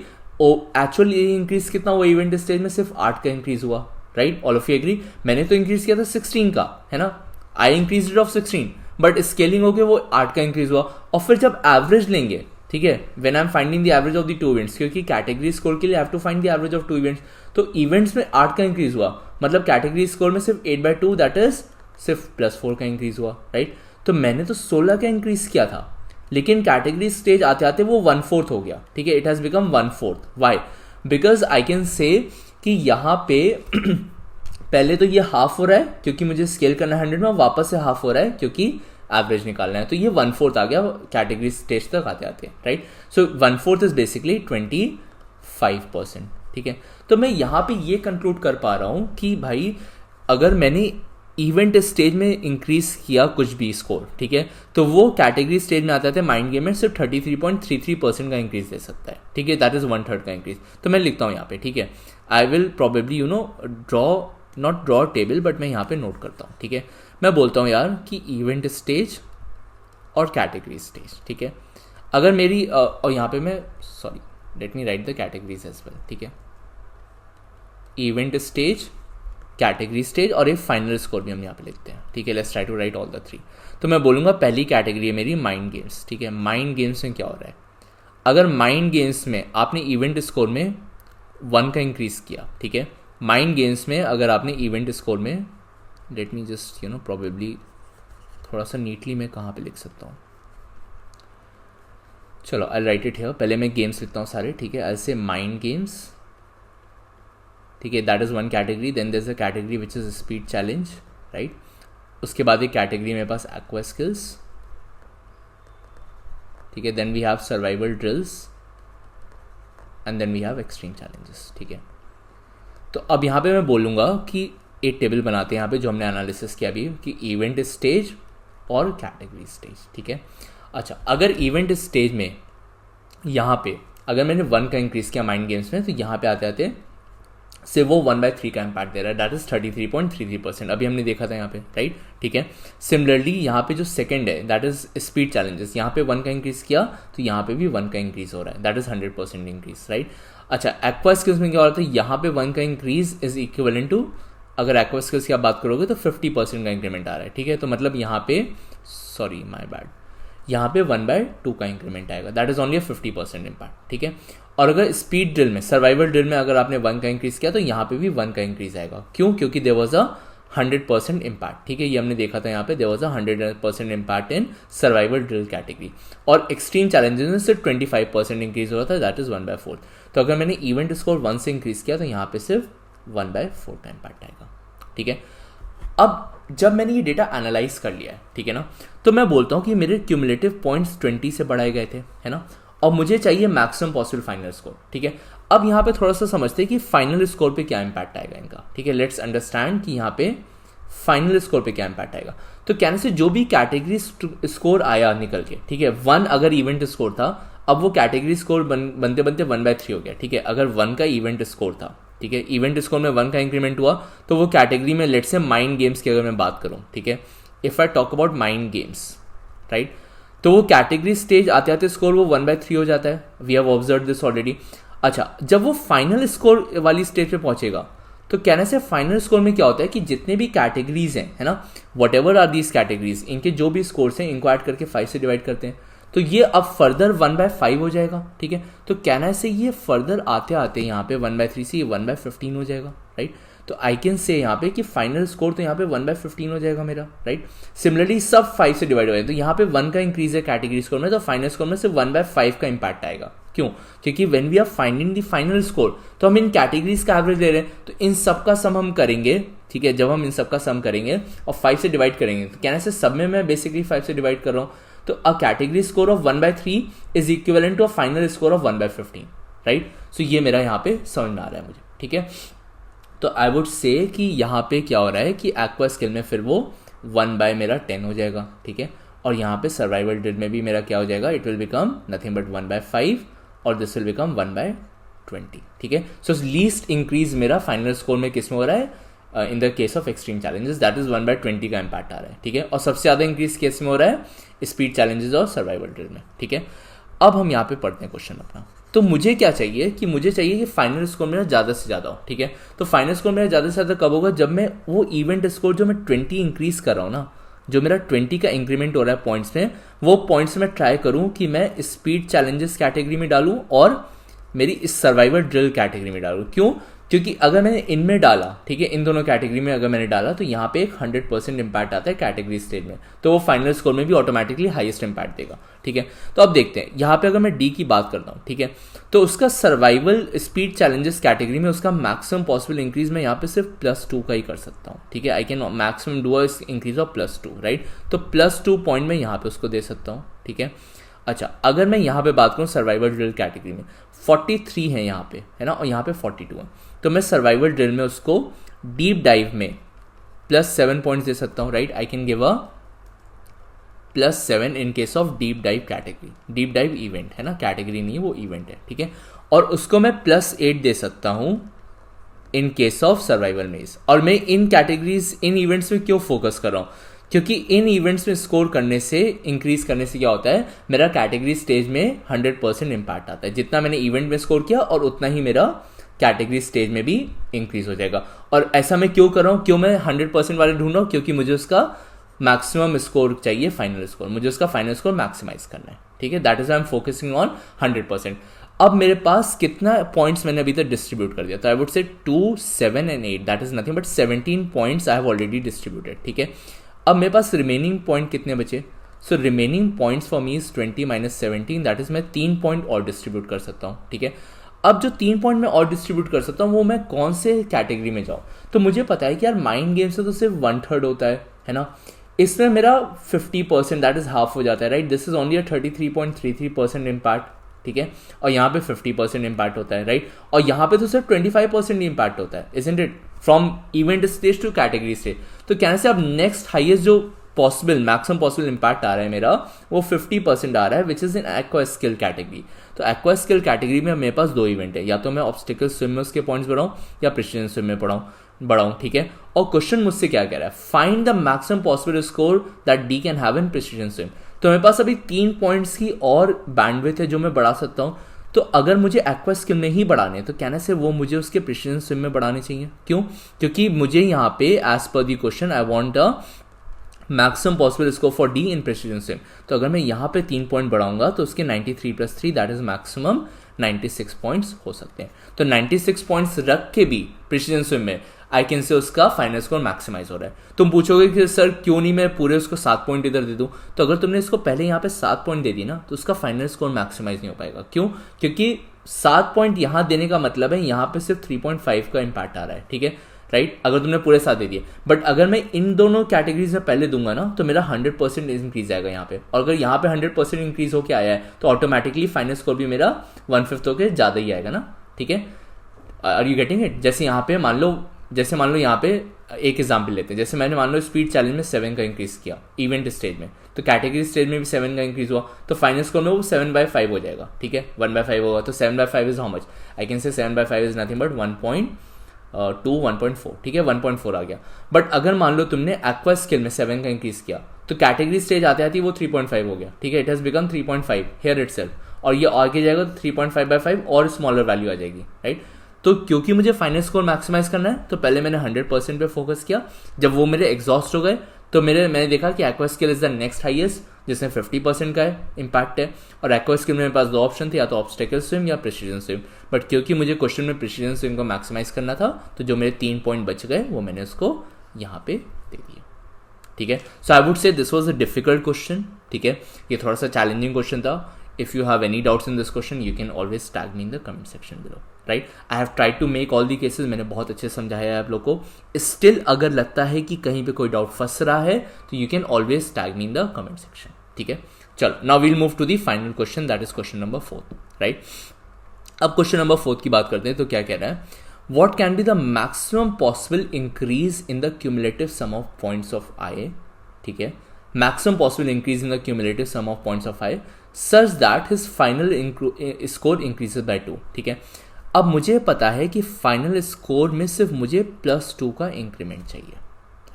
एक्चुअली इंक्रीज कितना हुआ इवेंट स्टेज में, सिर्फ 8 का इंक्रीज हुआ, right. All of you agree. मैंने तो इंक्रीज किया था 16 का, है ना, I increase it of 16, but scaling हो गया वो 8 का इंक्रीज हुआ। और फिर जब एवरेज लेंगे, ठीक है, when I am finding the average of the 2 events, क्योंकि कैटेगरी स्कोर के लिए I have to find the average of 2 events. तो इवेंट्स में 8 का इंक्रीज हुआ, मतलब कैटेगरी स्कोर में सिर्फ 8/2, दैट इज सिर्फ +4 का इंक्रीज हुआ, राइट। तो मैंने तो 16 का इंक्रीज किया था, लेकिन कैटेगरी स्टेज आते आते वो 1/4 हो गया, ठीक है, it has become 1/4। Why? Because I can say कि यहाँ पे पहले तो ये हाफ हो रहा है क्योंकि मुझे स्केल करना है 100 में, वापस से हाफ हो रहा है क्योंकि एवरेज निकालना है, तो ये 1/4 आ गया कैटेगरी स्टेज तक आते आते, राइट। सो 1/4 इज बेसिकली 25%, ठीक है। तो मैं यहाँ पे ये कंक्लूड कर पा रहा हूँ कि भाई अगर मैंने इवेंट स्टेज में इंक्रीज किया कुछ भी स्कोर, ठीक है, तो वो कैटेगरी स्टेज में आते आते माइंड गेम में सिर्फ 33.33% का इंक्रीज दे सकता है, ठीक है, दैट इज 1/3 का इंक्रीज। तो मैं लिखता हूँ यहाँ पे, ठीक है, I will probably not draw table, but मैं यहाँ पे नोट करता हूँ, ठीक है। मैं बोलता हूँ यार कि इवेंट स्टेज और कैटेगरी स्टेज, ठीक है, अगर मेरी और यहाँ पे मैं let me write the categories as well, ठीक है, इवेंट स्टेज, कैटेगरी स्टेज और एक फाइनल स्कोर भी हम यहाँ पे लिखते हैं, ठीक है। Let's try to write all the 3। तो मैं बोलूँगा पहली कैटेगरी है मेरी माइंड गेम्स, ठीक है। माइंड गेम्स में क्या हो रहा है, अगर माइंड गेम्स में आपने इवेंट स्कोर में 1 का इंक्रीज किया, ठीक है, माइंड गेम्स में अगर आपने इवेंट स्कोर में, लेट मी जस्ट प्रोबेबली थोड़ा सा नीटली मैं कहाँ पे लिख सकता हूँ, चलो आई राइट इट हियर। पहले मैं गेम्स लिखता हूँ सारे, ठीक है, आई से माइंड गेम्स, ठीक है, that is 1 category. Then there is a category which is speed challenge, right. उसके बाद एक कैटेगरी मेरे पास एक्वा स्किल्स, ठीक है। Then we have survival drills and then we have extreme challenges, ठीक है। तो अब यहाँ पे मैं बोलूँगा कि एक टेबल बनाते हैं यहाँ पे जो हमने एनालिसिस किया अभी कि इवेंट स्टेज और कैटेगरी स्टेज, ठीक है। अच्छा, अगर इवेंट स्टेज में यहाँ पे अगर मैंने 1 का इंक्रीज किया माइंड गेम्स में, तो यहाँ पे आते आते से वो 1/3 का इम्पैक्ट दे रहा है, दैट इज 33.33%। अभी हमने देखा था यहाँ पे, राइट, ठीक है। सिमिलरली यहाँ पे जो सेकंड है दैट इज स्पीड चैलेंजेस, यहाँ पे 1 का इंक्रीज किया तो यहाँ पे भी 1 का इंक्रीज हो रहा है, दैट इज 100% इंक्रीज, राइट। अच्छा, एक्वा स्किल्स में क्या हो रहा था, यहाँ पे 1 का इंक्रीज इज इक्विवेलेंट टू, अगर एक्वा स्किल्स की आप बात करोगे तो 50% का इंक्रीमेंट आ रहा है, ठीक है। तो मतलब यहाँ पे सॉरी माई बैड, यहाँ पे 1/2 का इंक्रीमेंट आएगा, दैट इज ओनली 50% इम्पैक्ट, ठीक है। और अगर स्पीड ड्रिल में, सर्वाइवल ड्रिल में अगर आपने 1 का इंक्रीज किया तो यहाँ पे भी 1 का इंक्रीज आएगा, क्यों, क्योंकि देयर वाज अ 100% इम्पैक्ट, ठीक है। ये हमने देखा था यहाँ पे there was a 100% impact in survival drill category. और एक्सट्रीम चैलेंजेस में सिर्फ 25% इंक्रीज हो रहा था, दैट इज 1/4। तो अगर मैंने इवेंट स्कोर 1 से इंक्रीज किया तो यहाँ पे सिर्फ 1/4 का इम्पैक्ट आएगा, ठीक है। अब जब मैंने ये डेटा एनालाइज कर लिया है, ठीक है ना, तो मैं बोलता हूँ कि मेरे क्यूमुलेटिव पॉइंट्स 20 से बढ़ाए गए थे, है ना, और मुझे चाहिए मैक्सिमम पॉसिबल फाइनल स्कोर, ठीक है। अब यहाँ पे थोड़ा सा समझते हैं कि फाइनल स्कोर पे क्या इंपैक्ट आएगा इनका, ठीक है। लेट्स अंडरस्टैंड कि यहाँ पे फाइनल स्कोर पे क्या इंपैक्ट आएगा। तो कहने से जो भी कैटेगरी स्कोर आया निकल के, ठीक है, 1 अगर इवेंट स्कोर था, अब वो कैटेगरी स्कोर बनते बनते 1/3 हो गया, ठीक है। अगर 1 का इवेंट स्कोर था, ठीक है, इवेंट स्कोर में 1 का इंक्रीमेंट हुआ, तो वो कैटेगरी में लेट्स से माइंड गेम्स की अगर मैं बात करूं, ठीक है, if I talk about mind games, right, तो वो कैटेगरी स्टेज आते आते स्कोर वो 1/3 हो जाता है, we have observe this already. अच्छा, जब वो फाइनल स्कोर वाली स्टेज पे पहुंचेगा तो कहने से फाइनल स्कोर में क्या होता है कि जितने भी कैटेगरीज हैं, है ना, whatever are these categories, इनके जो भी स्कोर्स हैं इनको ऐड करके 5 से डिवाइड करते हैं, तो ये अब फर्दर 1/5 हो जाएगा, ठीक है। तो कहना से ये फर्दर आते आते यहाँ पे 1/3 से ये 1/15 हो जाएगा, राइट। तो आई कैन से यहाँ पे कि फाइनल स्कोर तो यहाँ पे 1/15 हो जाएगा मेरा, राइट। सिमिलरली सब 5 से डिवाइड हो जाएगा, तो यहाँ पे 1 का इंक्रीज है कैटेगरी स्कोर में, तो फाइनल स्कोर में सिर्फ 1/5 का इंपैक्ट आएगा, क्यों, क्योंकि when we are finding the final score तो हम इन कैटेगरीज का एवरेज ले रहे हैं, तो इन सब का सम हम करेंगे, ठीक है। जब हम इन सब का सम करेंगे और 5 से डिवाइड करेंगे, तो कहने से सब में मैं बेसिकली 5 से डिवाइड कर रहा हूँ, तो a category score of 1/3 is equivalent to a final score of 1/15, right. So ये मेरा यहाँ पे समझ में आ रहा है मुझे, ठीक है। तो आई वुड से कि यहाँ पे क्या हो रहा है कि एक्वा स्किल में फिर वो 1/10 हो जाएगा, ठीक है। और यहाँ पे सर्वाइवल ड्रिल में भी मेरा क्या हो जाएगा, it will become nothing but 1/5 और दिस विल बिकम 1/20, ठीक है। सो लीस्ट इंक्रीज मेरा फाइनल स्कोर में किस में हो रहा है, in the case of extreme challenges, that is 1/20 का इम्पैक्ट आ रहा है, ठीक है। और सबसे ज़्यादा इंक्रीज केस में हो रहा है स्पीड चैलेंजेस और सर्वाइवल ड्रिल में, ठीक है। अब हम यहाँ पे पढ़ते हैं क्वेश्चन अपना। तो मुझे क्या चाहिए कि मुझे चाहिए कि फाइनल स्कोर मेरा ज़्यादा से ज़्यादा हो, ठीक है। तो फाइनल स्कोर मेरा ज़्यादा से ज़्यादा कब होगा, जब मैं वो इवेंट स्कोर जो मैं 20 इंक्रीज कर रहा हूँ ना, जो मेरा 20 का इंक्रीमेंट हो रहा है पॉइंट्स में, वो पॉइंट्स में ट्राई करूँ कि मैं स्पीड चैलेंजेस कैटेगरी में डालूँ और मेरी इस सर्वाइवल ड्रिल कैटेगरी में डालूँ। क्यों, क्योंकि अगर मैंने इनमें डाला, ठीक है, इन दोनों कैटेगरी में अगर मैंने डाला तो यहाँ पे एक 100% इम्पैक्ट आता है कैटेगरी स्टेज में, तो वो फाइनल स्कोर में भी ऑटोमेटिकली हाईएस्ट इम्पैक्ट देगा, ठीक है। तो अब देखते हैं यहाँ पे अगर मैं डी की बात करता हूँ, ठीक है, तो उसका सर्वाइवल स्पीड चैलेंजेस कैटेगरी में उसका मैक्सिमम पॉसिबल इंक्रीज मैं यहाँ पे सिर्फ +2 का ही कर सकता हूँ, ठीक है। I can maximum do a increase of +2, right. तो +2 पॉइंट मैं यहाँ पे उसको दे सकता हूँ, ठीक है। अच्छा, अगर मैं यहाँ पे बात करूँ सर्वाइवल ड्रिल कैटेगरी में 43 है यहाँ पे, है ना, और यहाँ पे 42 है, तो मैं सर्वाइवल ड्रिल में उसको डीप डाइव में +7 पॉइंट्स दे सकता हूँ, right. I can give a +7 in case of deep dive category, deep dive event है ना, कैटेगरी नहीं वो इवेंट है, ठीक है। और उसको मैं +8 दे सकता हूँ इन केस ऑफ सर्वाइवल मेज। और मैं इन कैटेगरीज, इन इवेंट्स में क्यों फोकस कर रहा हूँ, क्योंकि इन इवेंट्स में स्कोर करने से, इंक्रीज करने से क्या होता है, मेरा कैटेगरी स्टेज में 100% इम्पैक्ट आता है। जितना मैंने इवेंट में स्कोर किया और उतना ही मेरा कैटेगरी स्टेज में भी इंक्रीज हो जाएगा। और ऐसा मैं क्यों कर रहा हूँ, क्यों मैं 100% वाले ढूंढ रहा हूँ, क्योंकि मुझे उसका मैक्सिमम स्कोर चाहिए, फाइनल स्कोर, मुझे उसका फाइनल स्कोर मैक्सिमाइज करना है, ठीक है। That is I am focusing on 100%। अब मेरे पास कितना पॉइंट्स मैंने अभी तक डिस्ट्रीब्यूट कर दिया, तो आई वुड से 2, 7 and 8, that is nothing but 17 points I have already distributed, ठीक है। अब मेरे पास रिमेनिंग पॉइंट कितने बचे, so remaining points for me is 20 - 17, that is मैं 3 पॉइंट और डिस्ट्रीब्यूट कर सकता हूँ, ठीक है। अब जो 3 पॉइंट मैं और डिस्ट्रीब्यूट कर सकता हूँ वो मैं कौन से कैटेगरी में जाऊँ, तो मुझे पता है कि यार माइंड गेम से तो सिर्फ 1/3 होता है ना, इसमें मेरा 50% दैट इज हाफ हो जाता है, right. This is only 33.33% impact, ठीक है। और यहाँ पे 50% इम्पैक्ट होता है, राइट। और यहाँ पे तो सिर्फ 25% इम्पैक्ट होता है, isn't it, from event stage to category stage. तो कहने से अब नेक्स्ट हाईएस्ट जो पॉसिबल मैक्सिमम पॉसिबल इम्पैक्ट आ रहा है मेरा वो 50% आ रहा है, which is in aqua skill category. तो एक्वा स्किल कैटेगरी में मेरे पास 2 इवेंट है, या तो मैं ऑब्स्टिकल स्विम में उसके पॉइंट्स बढ़ाऊँ या प्रिसिजन स्विम में बढ़ाऊँ, ठीक है। और क्वेश्चन मुझसे क्या कह रहा है, find the maximum possible score that D can have in precision swim. तो मेरे पास अभी 3 पॉइंट्स की और बैंडविड्थ है जो मैं बढ़ा सकता हूँ। तो अगर मुझे एक्वा स्किल में ही बढ़ाने तो कहने से वो मुझे उसके प्रिसिजन स्विम में बढ़ाने चाहिए। क्यों? क्योंकि मुझे यहाँ पे as per the question I want a maximum possible score for D in precision swim. तो अगर मैं यहाँ पे 3 पॉइंट बढ़ाऊंगा तो उसके 93 + 3 दैट इज मैक्सिमम 96 पॉइंट्स हो सकते हैं। तो 96 पॉइंट्स रख के भी प्रिसिजन स्विम में आई कैन से उसका फाइनल स्कोर मैक्सिमाइज हो रहा है। तुम पूछोगे कि सर क्यों नहीं मैं पूरे उसको 7 पॉइंट इधर दे दूं? तो अगर तुमने इसको पहले यहाँ पे 7 पॉइंट दे दी ना तो उसका फाइनल स्कोर मैक्सिमाइज नहीं हो पाएगा। क्यों? क्योंकि 7 पॉइंट यहाँ देने का मतलब है यहाँ पे सिर्फ 3.5 का इम्पैक्ट आ रहा है, ठीक है, राइट। अगर तुमने पूरे 7 दे दिए, बट अगर मैं इन दोनों कैटेगरीज में पहले दूंगा ना तो मेरा 100% इंक्रीज आएगा यहाँ पे। और अगर यहाँ पे 100% इंक्रीज होकर आया है तो ऑटोमेटिकली फाइनल स्कोर भी मेरा 1/5 होकर ज़्यादा ही आएगा ना, ठीक है। Are you getting it? जैसे यहाँ पे मान लो यहाँ पे एक एग्जाम्पल लेते हैं, जैसे मैंने मान लो स्पीड चैलेंज में 7 का इंक्रीज किया इवेंट स्टेज में, तो कैटेगरी स्टेज में भी 7 का इंक्रीज हुआ, तो फाइनल स्कोर में वो 7/5 हो जाएगा, ठीक है, 1/5 होगा। तो 7/5 is how much? I can से 7/5 इज नथिंग बट 1.2 1.4, ठीक है, 1.4 आ गया। बट अगर मान लो तुमने एक्वा स्किल में 7 का इंक्रीज किया तो कैटेगरी स्टेज आते आती वो 3.5 हो गया, ठीक है, it has become 3.5 here itself, और ये आगे जाएगा तो 3.5/5 और स्मॉलर वैल्यू आ जाएगी, राइट। तो क्योंकि मुझे फाइनल स्कोर मैक्सिमाइज करना है तो पहले मैंने 100% पे फोकस किया। जब वो मेरे एग्जॉस्ट हो गए तो मैंने देखा कि aqua skill is the next highest जिसमें 50% का है इम्पैक्ट है, और एक्वा स्किल में मेरे पास 2 ऑप्शन थे, या तो ऑब्स्टिकल स्विम या प्रिसिजन स्विम। बट क्योंकि मुझे क्वेश्चन में प्रिसिजन स्विम को मैक्सिमाइज करना था तो जो मेरे 3 पॉइंट बच गए वो मैंने उसको यहाँ पे दे दिया, ठीक है। So I would say this was a difficult question, ठीक है, ये थोड़ा सा चैलेंजिंग क्वेश्चन था। If you have any doubts in this question, you can always tag me in the comment section below, right? I have tried to make all the cases, मैंने बहुत अच्छे समझाया है आप लोग को। Still अगर लगता है कि कहीं पे कोई डाउट फंस रहा है तो you can always tag me in the comment section, ठीक है। चलो, now we'll move to the final question, that is question number 4, right? अब question number 4 की बात करते हैं तो क्या कह रहा है, what can be the maximum possible increase in the cumulative sum of points of I, ठीक है, maximum possible increase in the cumulative sum of points of I such that his final score increases by 2, ठीक है। अब मुझे पता है कि final score में सिर्फ मुझे +2 का इंक्रीमेंट चाहिए,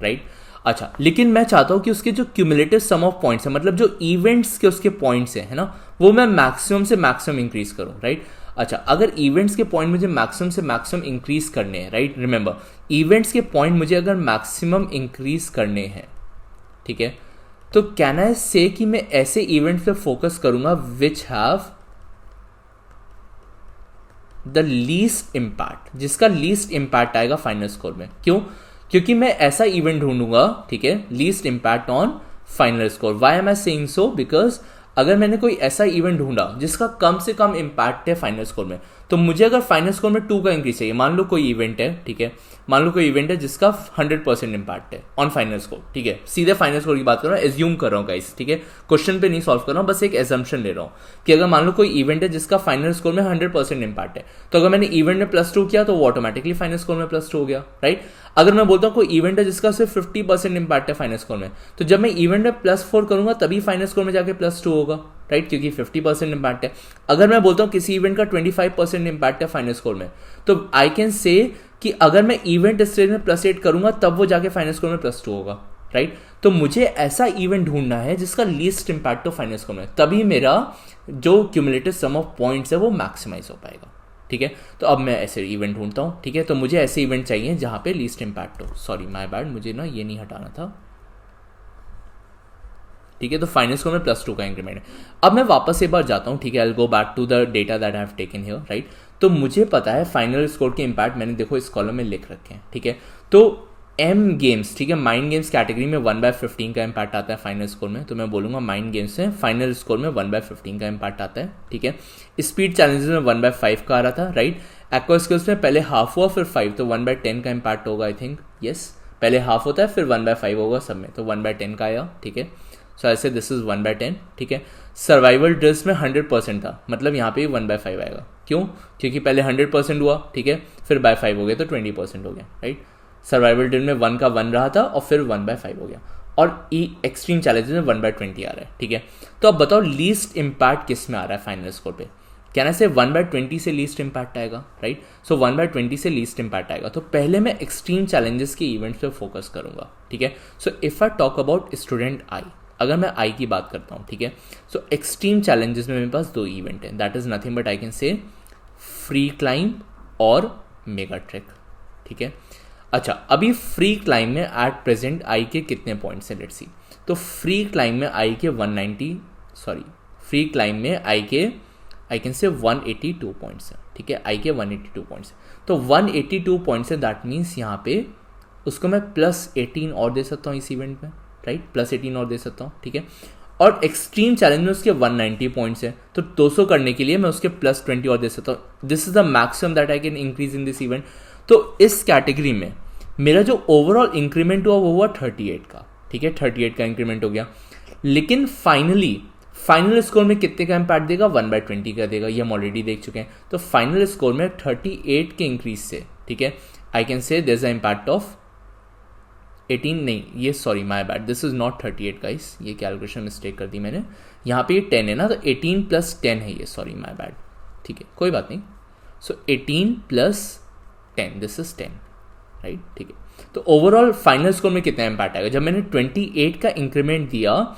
राइट। अच्छा, लेकिन मैं चाहता हूं कि उसके जो क्यूमुलेटिव सम ऑफ पॉइंट्स है, मतलब जो इवेंट्स के उसके पॉइंट्स है ना, वो मैं मैक्सिमम से मैक्सिमम इंक्रीज करूं, राइट। अच्छा, अगर इवेंट्स के पॉइंट मुझे मैक्सिमम से मैक्सिमम इंक्रीज करने हैं, राइट, रिमेंबर इवेंट्स के पॉइंट मुझे अगर मैक्सिमम इंक्रीज करने हैं, ठीक है, तो कैन आई से कि मैं ऐसे इवेंट्स पे फोकस करूंगा which have the least impact, जिसका लीस्ट इम्पैक्ट आएगा फाइनल स्कोर में। क्यों? क्योंकि मैं ऐसा इवेंट ढूंढूंगा, ठीक है, least impact on final score. Why am I saying so? Because अगर मैंने कोई ऐसा इवेंट ढूंढा जिसका कम से कम इम्पैक्ट है फाइनल स्कोर में, तो मुझे अगर फाइनल स्कोर में 2 का इंक्रीज चाहिए, मान लो कोई इवेंट है, ठीक है, मान लो कोई इवेंट है जिसका 100% इम्पैक्ट है ऑन फाइनल स्कोर, ठीक है, सीधे फाइनल स्कोर की बात कर रहा हूँ, एज्यूम कर रहा हूँ गाइस, ठीक है, क्वेश्चन पे नहीं सॉल्व कर रहा हूँ, बस एक एजम्पशन ले रहा हूँ कि अगर मान लो कोई इवेंट है जिसका फाइनल स्कोर में 100% इम्पैक्ट है, तो अगर मैंने इवेंट में +2 किया तो वो ऑटोमेटिकली फाइनल स्कोर में +2 हो गया, राइट। अगर मैं बोलता हूँ कोई इवेंट है जिसका सिर्फ 50% इम्पैक्ट है फाइनल स्कोर में, तो जब मैं इवेंट में +4 करूंगा तभी फाइनल स्कोर में जाके +2 होगा, राइट, क्योंकि 50% इम्पैक्ट है। अगर मैं बोलता हूँ किसी इवेंट का 25% इम्पैक्ट है फाइनल स्कोर में, तो आई कैन से कि अगर मैं इवेंट स्टेज में +8 करूंगा तब वो जाके फाइनल स्कोर में +2 होगा, राइट। तो मुझे ऐसा इवेंट ढूंढना है जिसका लीस्ट इम्पैक्ट हो फाइनल स्कोर में, तभी मेरा जो क्यूमुलेटिव सम ऑफ पॉइंट्स है वो मैक्सिमाइज हो पाएगा, ठीक है। तो अब मैं ऐसे इवेंट ढूंढता हूँ, ठीक है, तो मुझे ऐसे इवेंट चाहिए जहां पे लीस्ट इम्पैक्ट हो। सॉरी माय बैड, मुझे ना ये नहीं हटाना था, ठीक है। तो फाइनल स्कोर में +2 का इंक्रीमेंट है। अब मैं वापस एक बार जाता हूँ, ठीक है, I will go back to the data that I have taken here, right. तो मुझे पता है फाइनल स्कोर के इम्पैक्ट मैंने देखो इस कॉलम में लिख रखे हैं, ठीक है। तो एम गेम्स, ठीक है, माइंड गेम्स कैटेगरी में 1/15 का इम्पैक्ट आता है फाइनल स्कोर में, तो मैं बोलूंगा माइंड गेम्स से फाइनल स्कोर में 1/15 का इम्पैक्ट आता है, ठीक है। स्पीड चैलेंजेस में 1/5 का आ रहा था, राइट। एक्वा स्किल्स में पहले हाफ हुआ फिर 5, तो 1/10 का इम्पैक्ट होगा, आई थिंक, यस, पहले हाफ होता है फिर 1/5 होगा सब में, तो 1/10 का आया, ठीक है। सो ऐसे दिस इज 1/10, ठीक है। सर्वाइवल ड्रिल्स में 100% था, मतलब यहाँ पे 1/5 आएगा। क्यों? क्योंकि पहले 100% हुआ, ठीक है, फिर /5 हो गया तो 20% हो गया, राइट। सर्वाइवल ड्रिल में 1 का 1 रहा था और फिर 1/5 हो गया। और एक्सट्रीम चैलेंजेस में 1/20 आ रहा है, ठीक है। तो अब बताओ लीस्ट इम्पैक्ट किस में आ रहा है फाइनल स्कोर पे? कैन आई से 1/20 से लीस्ट इम्पैक्ट आएगा, राइट। सो 1/20 से लीस्ट इम्पैक्ट आएगा। तो पहले मैं एक्सट्रीम चैलेंजेस के इवेंट्स पे फोकस करूंगा, ठीक है। So if I talk about student I, अगर मैं आई की बात करता हूँ, ठीक है। सो एक्सट्रीम चैलेंजेस में मेरे पास 2 इवेंट है, that is nothing but I can से फ्री क्लाइंब और मेगा ट्रेक, ठीक है। अच्छा, अभी फ्री क्लाइंब में एट प्रेजेंट आई के कितने पॉइंट्स हैं, लेट्स सी। तो फ्री क्लाइंब में आई के 190, सॉरी, फ्री क्लाइंब में आई के आई कैन से 182 पॉइंट्स है, ठीक है। आई के 182 पॉइंट्स है, तो 182 पॉइंट्स है, दैट मीन्स यहाँ पे उसको मैं +18 और दे सकता हूँ इस इवेंट में, राइट। +18 और दे सकता हूँ, ठीक है। और एक्सट्रीम चैलेंज में उसके 190 पॉइंट्स है, तो 200 करने के लिए मैं उसके +20 और दे सकता हूँ। This is the maximum that I can increase in this event. तो इस कैटेगरी में मेरा जो ओवरऑल इंक्रीमेंट हुआ वो हुआ 38 का, ठीक है। 38 का इंक्रीमेंट हो गया, लेकिन फाइनल स्कोर में कितने का इम्पैक्ट देगा? 1/20 का देगा, ये हम ऑलरेडी देख चुके हैं। तो फाइनल स्कोर में 38 के इंक्रीज से, ठीक है, I can say there is a impact of 18, नहीं ये sorry my bad, this is not 38 guys, ये कैलकुलेशन मिस्टेक कर दी मैंने। यहाँ पे ये 10 है ना, तो 18 + 10 है ये, सॉरी माय बैड, ठीक है, कोई बात नहीं। सो 18 + 10, दिस इज 10, राइट, ठीक है। तो ओवरऑल फाइनल स्कोर में कितना इम्पैक्ट आएगा? जब मैंने 28 का इंक्रीमेंट दिया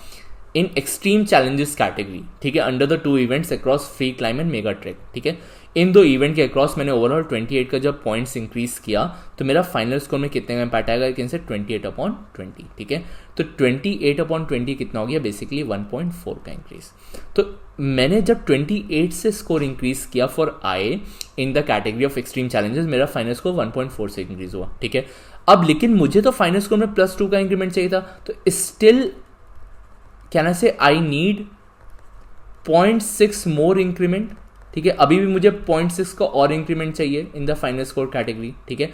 इन एक्सट्रीम चैलेंजेस कैटेगरी, ठीक है, under the 2 events across free climb and mega trek, ठीक है, इन 2 इवेंट के अक्रॉस मैंने ओवरऑल 28 का जब पॉइंट्स इंक्रीज किया, तो मेरा फाइनल स्कोर में कितने का इम्पैक्ट आएगा? कैन से 28/20, ठीक है। तो 28/20 कितना हो गया? बेसिकली 1.4 का इंक्रीज। तो मैंने जब 28 से स्कोर इंक्रीज किया for I in the category of extreme challenges, मेरा फाइनल स्कोर 1.4 से इंक्रीज हुआ, ठीक है। अब लेकिन मुझे तो फाइनल स्कोर में +2 का इंक्रीमेंट चाहिए था, तो स्टिल कैन आई से आई नीड 0.6 मोर इंक्रीमेंट, ठीक है। अभी भी मुझे 0.6 का और इंक्रीमेंट चाहिए in the final score category, ठीक है।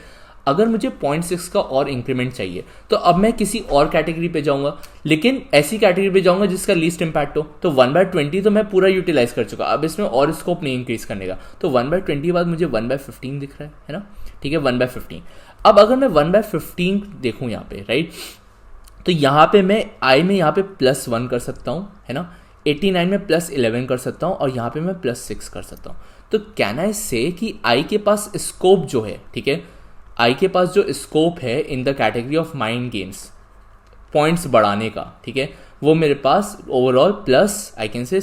अगर मुझे 0.6 का और इंक्रीमेंट चाहिए तो अब मैं किसी और कैटेगरी पे जाऊंगा, लेकिन ऐसी कैटेगरी पे जाऊंगा जिसका लीस्ट इंपैक्ट हो। तो 1/20 तो मैं पूरा यूटिलाइज कर चुका, अब इसमें और स्कोप नहीं इंक्रीज करने का। तो 1/20 के बाद मुझे 1/15 दिख रहा है ना, ठीक है, 1/15। अब अगर मैं 1/15 देखूं यहाँ पे, राइट, तो यहाँ पे मैं आई में यहाँ पे +1 कर सकता हूँ, है ना, 89 में +11 कर सकता हूँ, और यहाँ पे मैं +6 कर सकता हूँ। तो कैन आई से कि आई के पास स्कोप जो है, ठीक है, आई के पास जो स्कोप है in the category of mind games points बढ़ाने का, ठीक है, वो मेरे पास ओवरऑल आई कैन से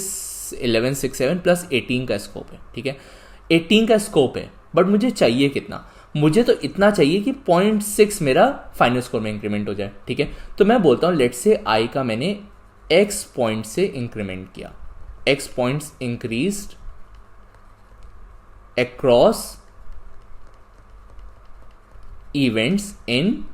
11, 6, 7 +18 का स्कोप है, ठीक है। 18 का स्कोप है, बट मुझे चाहिए कितना? मुझे तो इतना चाहिए कि 0.6 मेरा फाइनल स्कोर में इंक्रीमेंट हो जाए, ठीक है। तो मैं बोलता हूँ लेट्स से आई का मैंने x पॉइंट से इंक्रीमेंट किया, x points increased across events in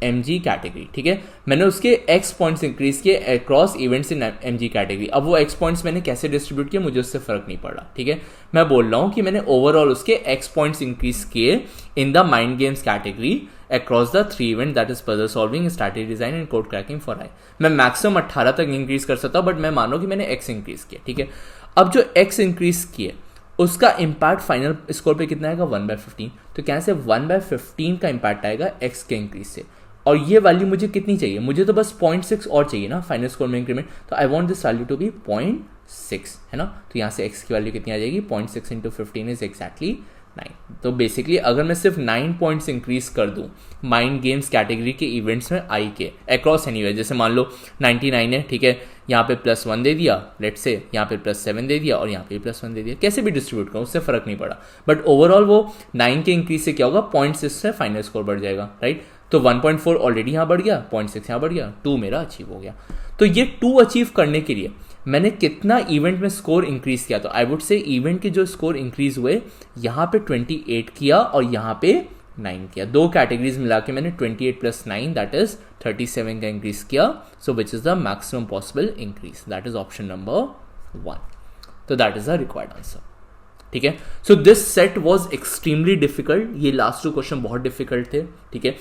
MG category, ठीक है। मैंने उसके x पॉइंट्स इंक्रीज किए across events in MG category. अब वो x पॉइंट्स मैंने कैसे डिस्ट्रीब्यूट किया मुझे उससे फर्क नहीं पड़ा, ठीक है। मैं बोल रहा हूं कि मैंने ओवरऑल उसके x पॉइंट्स इंक्रीज किए इन the mind games category across the 3 event, that is puzzle solving, strategy design and code cracking for I. मैं मैक्सिमम 18 तक इंक्रीज कर सकता हूं, बट मैं मानो कि मैंने x इंक्रीज किया, ठीक है। अब जो x इंक्रीज किए उसका इम्पैक्ट फाइनल स्कोर पे कितना आएगा? 1/15। तो क्या से 1/15 का इम्पैक्ट आएगा x के इंक्रीज से, और ये वैल्यू मुझे कितनी चाहिए? मुझे तो बस 0.6 और चाहिए ना फाइनल स्कोर में इंक्रीमेंट। तो I want this value to be 0.6, है ना। तो यहाँ से x की वैल्यू कितनी आ जाएगी? 0.6 × 15 इज एक्जैक्टली 9। तो बेसिकली अगर मैं सिर्फ 9 पॉइंट्स इंक्रीज कर दूं माइंड गेम्स कैटेगरी के इवेंट्स में आई के अक्रॉस एनीवेयर, जैसे मान लो 99 है, ठीक है, यहाँ पे +1 दे दिया, लेट्स से यहाँ पे +7 दे दिया, और यहाँ पे +1 दे दिया, कैसे भी डिस्ट्रीब्यूट करूँ उससे फर्क नहीं पड़ा, बट ओवरऑल वो 9 के इंक्रीज से क्या होगा? 0.6 से फाइनल स्कोर बढ़ जाएगा, राइट। तो 1.4 ऑलरेडी यहाँ बढ़ गया, 0.6 यहाँ बढ़ गया, 2 मेरा अचीव हो गया। तो ये 2 अचीव करने के लिए मैंने कितना इवेंट में स्कोर इंक्रीज किया? तो आई वुड से इवेंट के जो स्कोर इंक्रीज हुए यहाँ पे 28 किया और यहाँ पे 9 किया। 2 कैटेगरीज मिला के मैंने 28 + 9 दैट इज 37 का इंक्रीज किया। So which is the maximum possible increase, that is option number 1। तो that is the required answer, ठीक है। So this set was extremely difficult. ये लास्ट 2 क्वेश्चन बहुत डिफिकल्ट थे, ठीक है।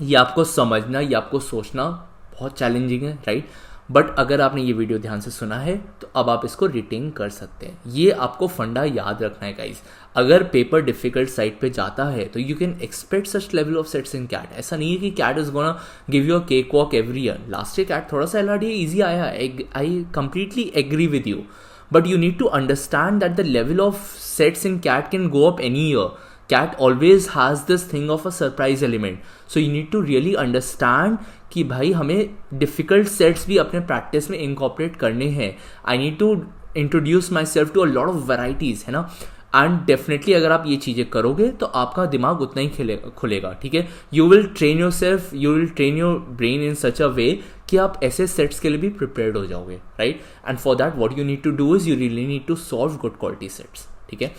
ये आपको समझना, ये आपको सोचना बहुत चैलेंजिंग है, राइट। बट अगर आपने ये वीडियो ध्यान से सुना है तो अब आप इसको रिटेन कर सकते हैं। ये आपको फंडा याद रखना है गाइस। अगर पेपर डिफिकल्ट साइड पे जाता है तो you can expect such level of sets in CAT. ऐसा नहीं है कि CAT is gonna give you a cake walk every year. Last year CAT थोड़ा सा एलआरडी ईजी आया, I completely agree with you, but you need to understand that the level of sets in CAT can go up any year. CAT always has this thing of a surprise element, so you need to really understand कि भाई हमें difficult sets भी अपने practice में incorporate करने हैं. I need to introduce myself to a lot of varieties, है ना। एंड डेफिनेटली अगर आप ये चीज़ें करोगे तो आपका दिमाग उतना ही खुलेगा, ठीक है। You will train yourself, you will train your brain in such a way कि आप ऐसे सेट्स के लिए भी प्रिपेयर्ड हो जाओगे, right. And for that what you need to do is you really need to solve good quality sets, ठीक है।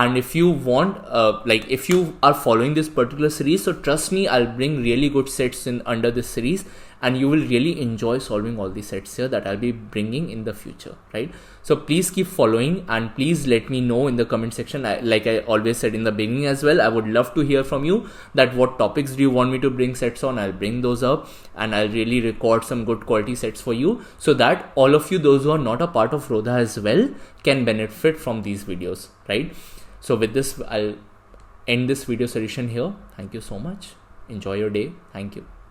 And if you want, if you are following this particular series, so trust me, I'll bring really good sets in under this series, and you will really enjoy solving all the sets here that I'll be bringing in the future, right? So please keep following, and please let me know in the comment section. Like I always said in the beginning as well, I would love to hear from you that what topics do you want me to bring sets on. I'll bring those up, and I'll really record some good quality sets for you, so that all of you, those who are not a part of Rodha as well, can benefit from these videos, right? So with this, I'll end this video session here. Thank you so much. Enjoy your day. Thank you.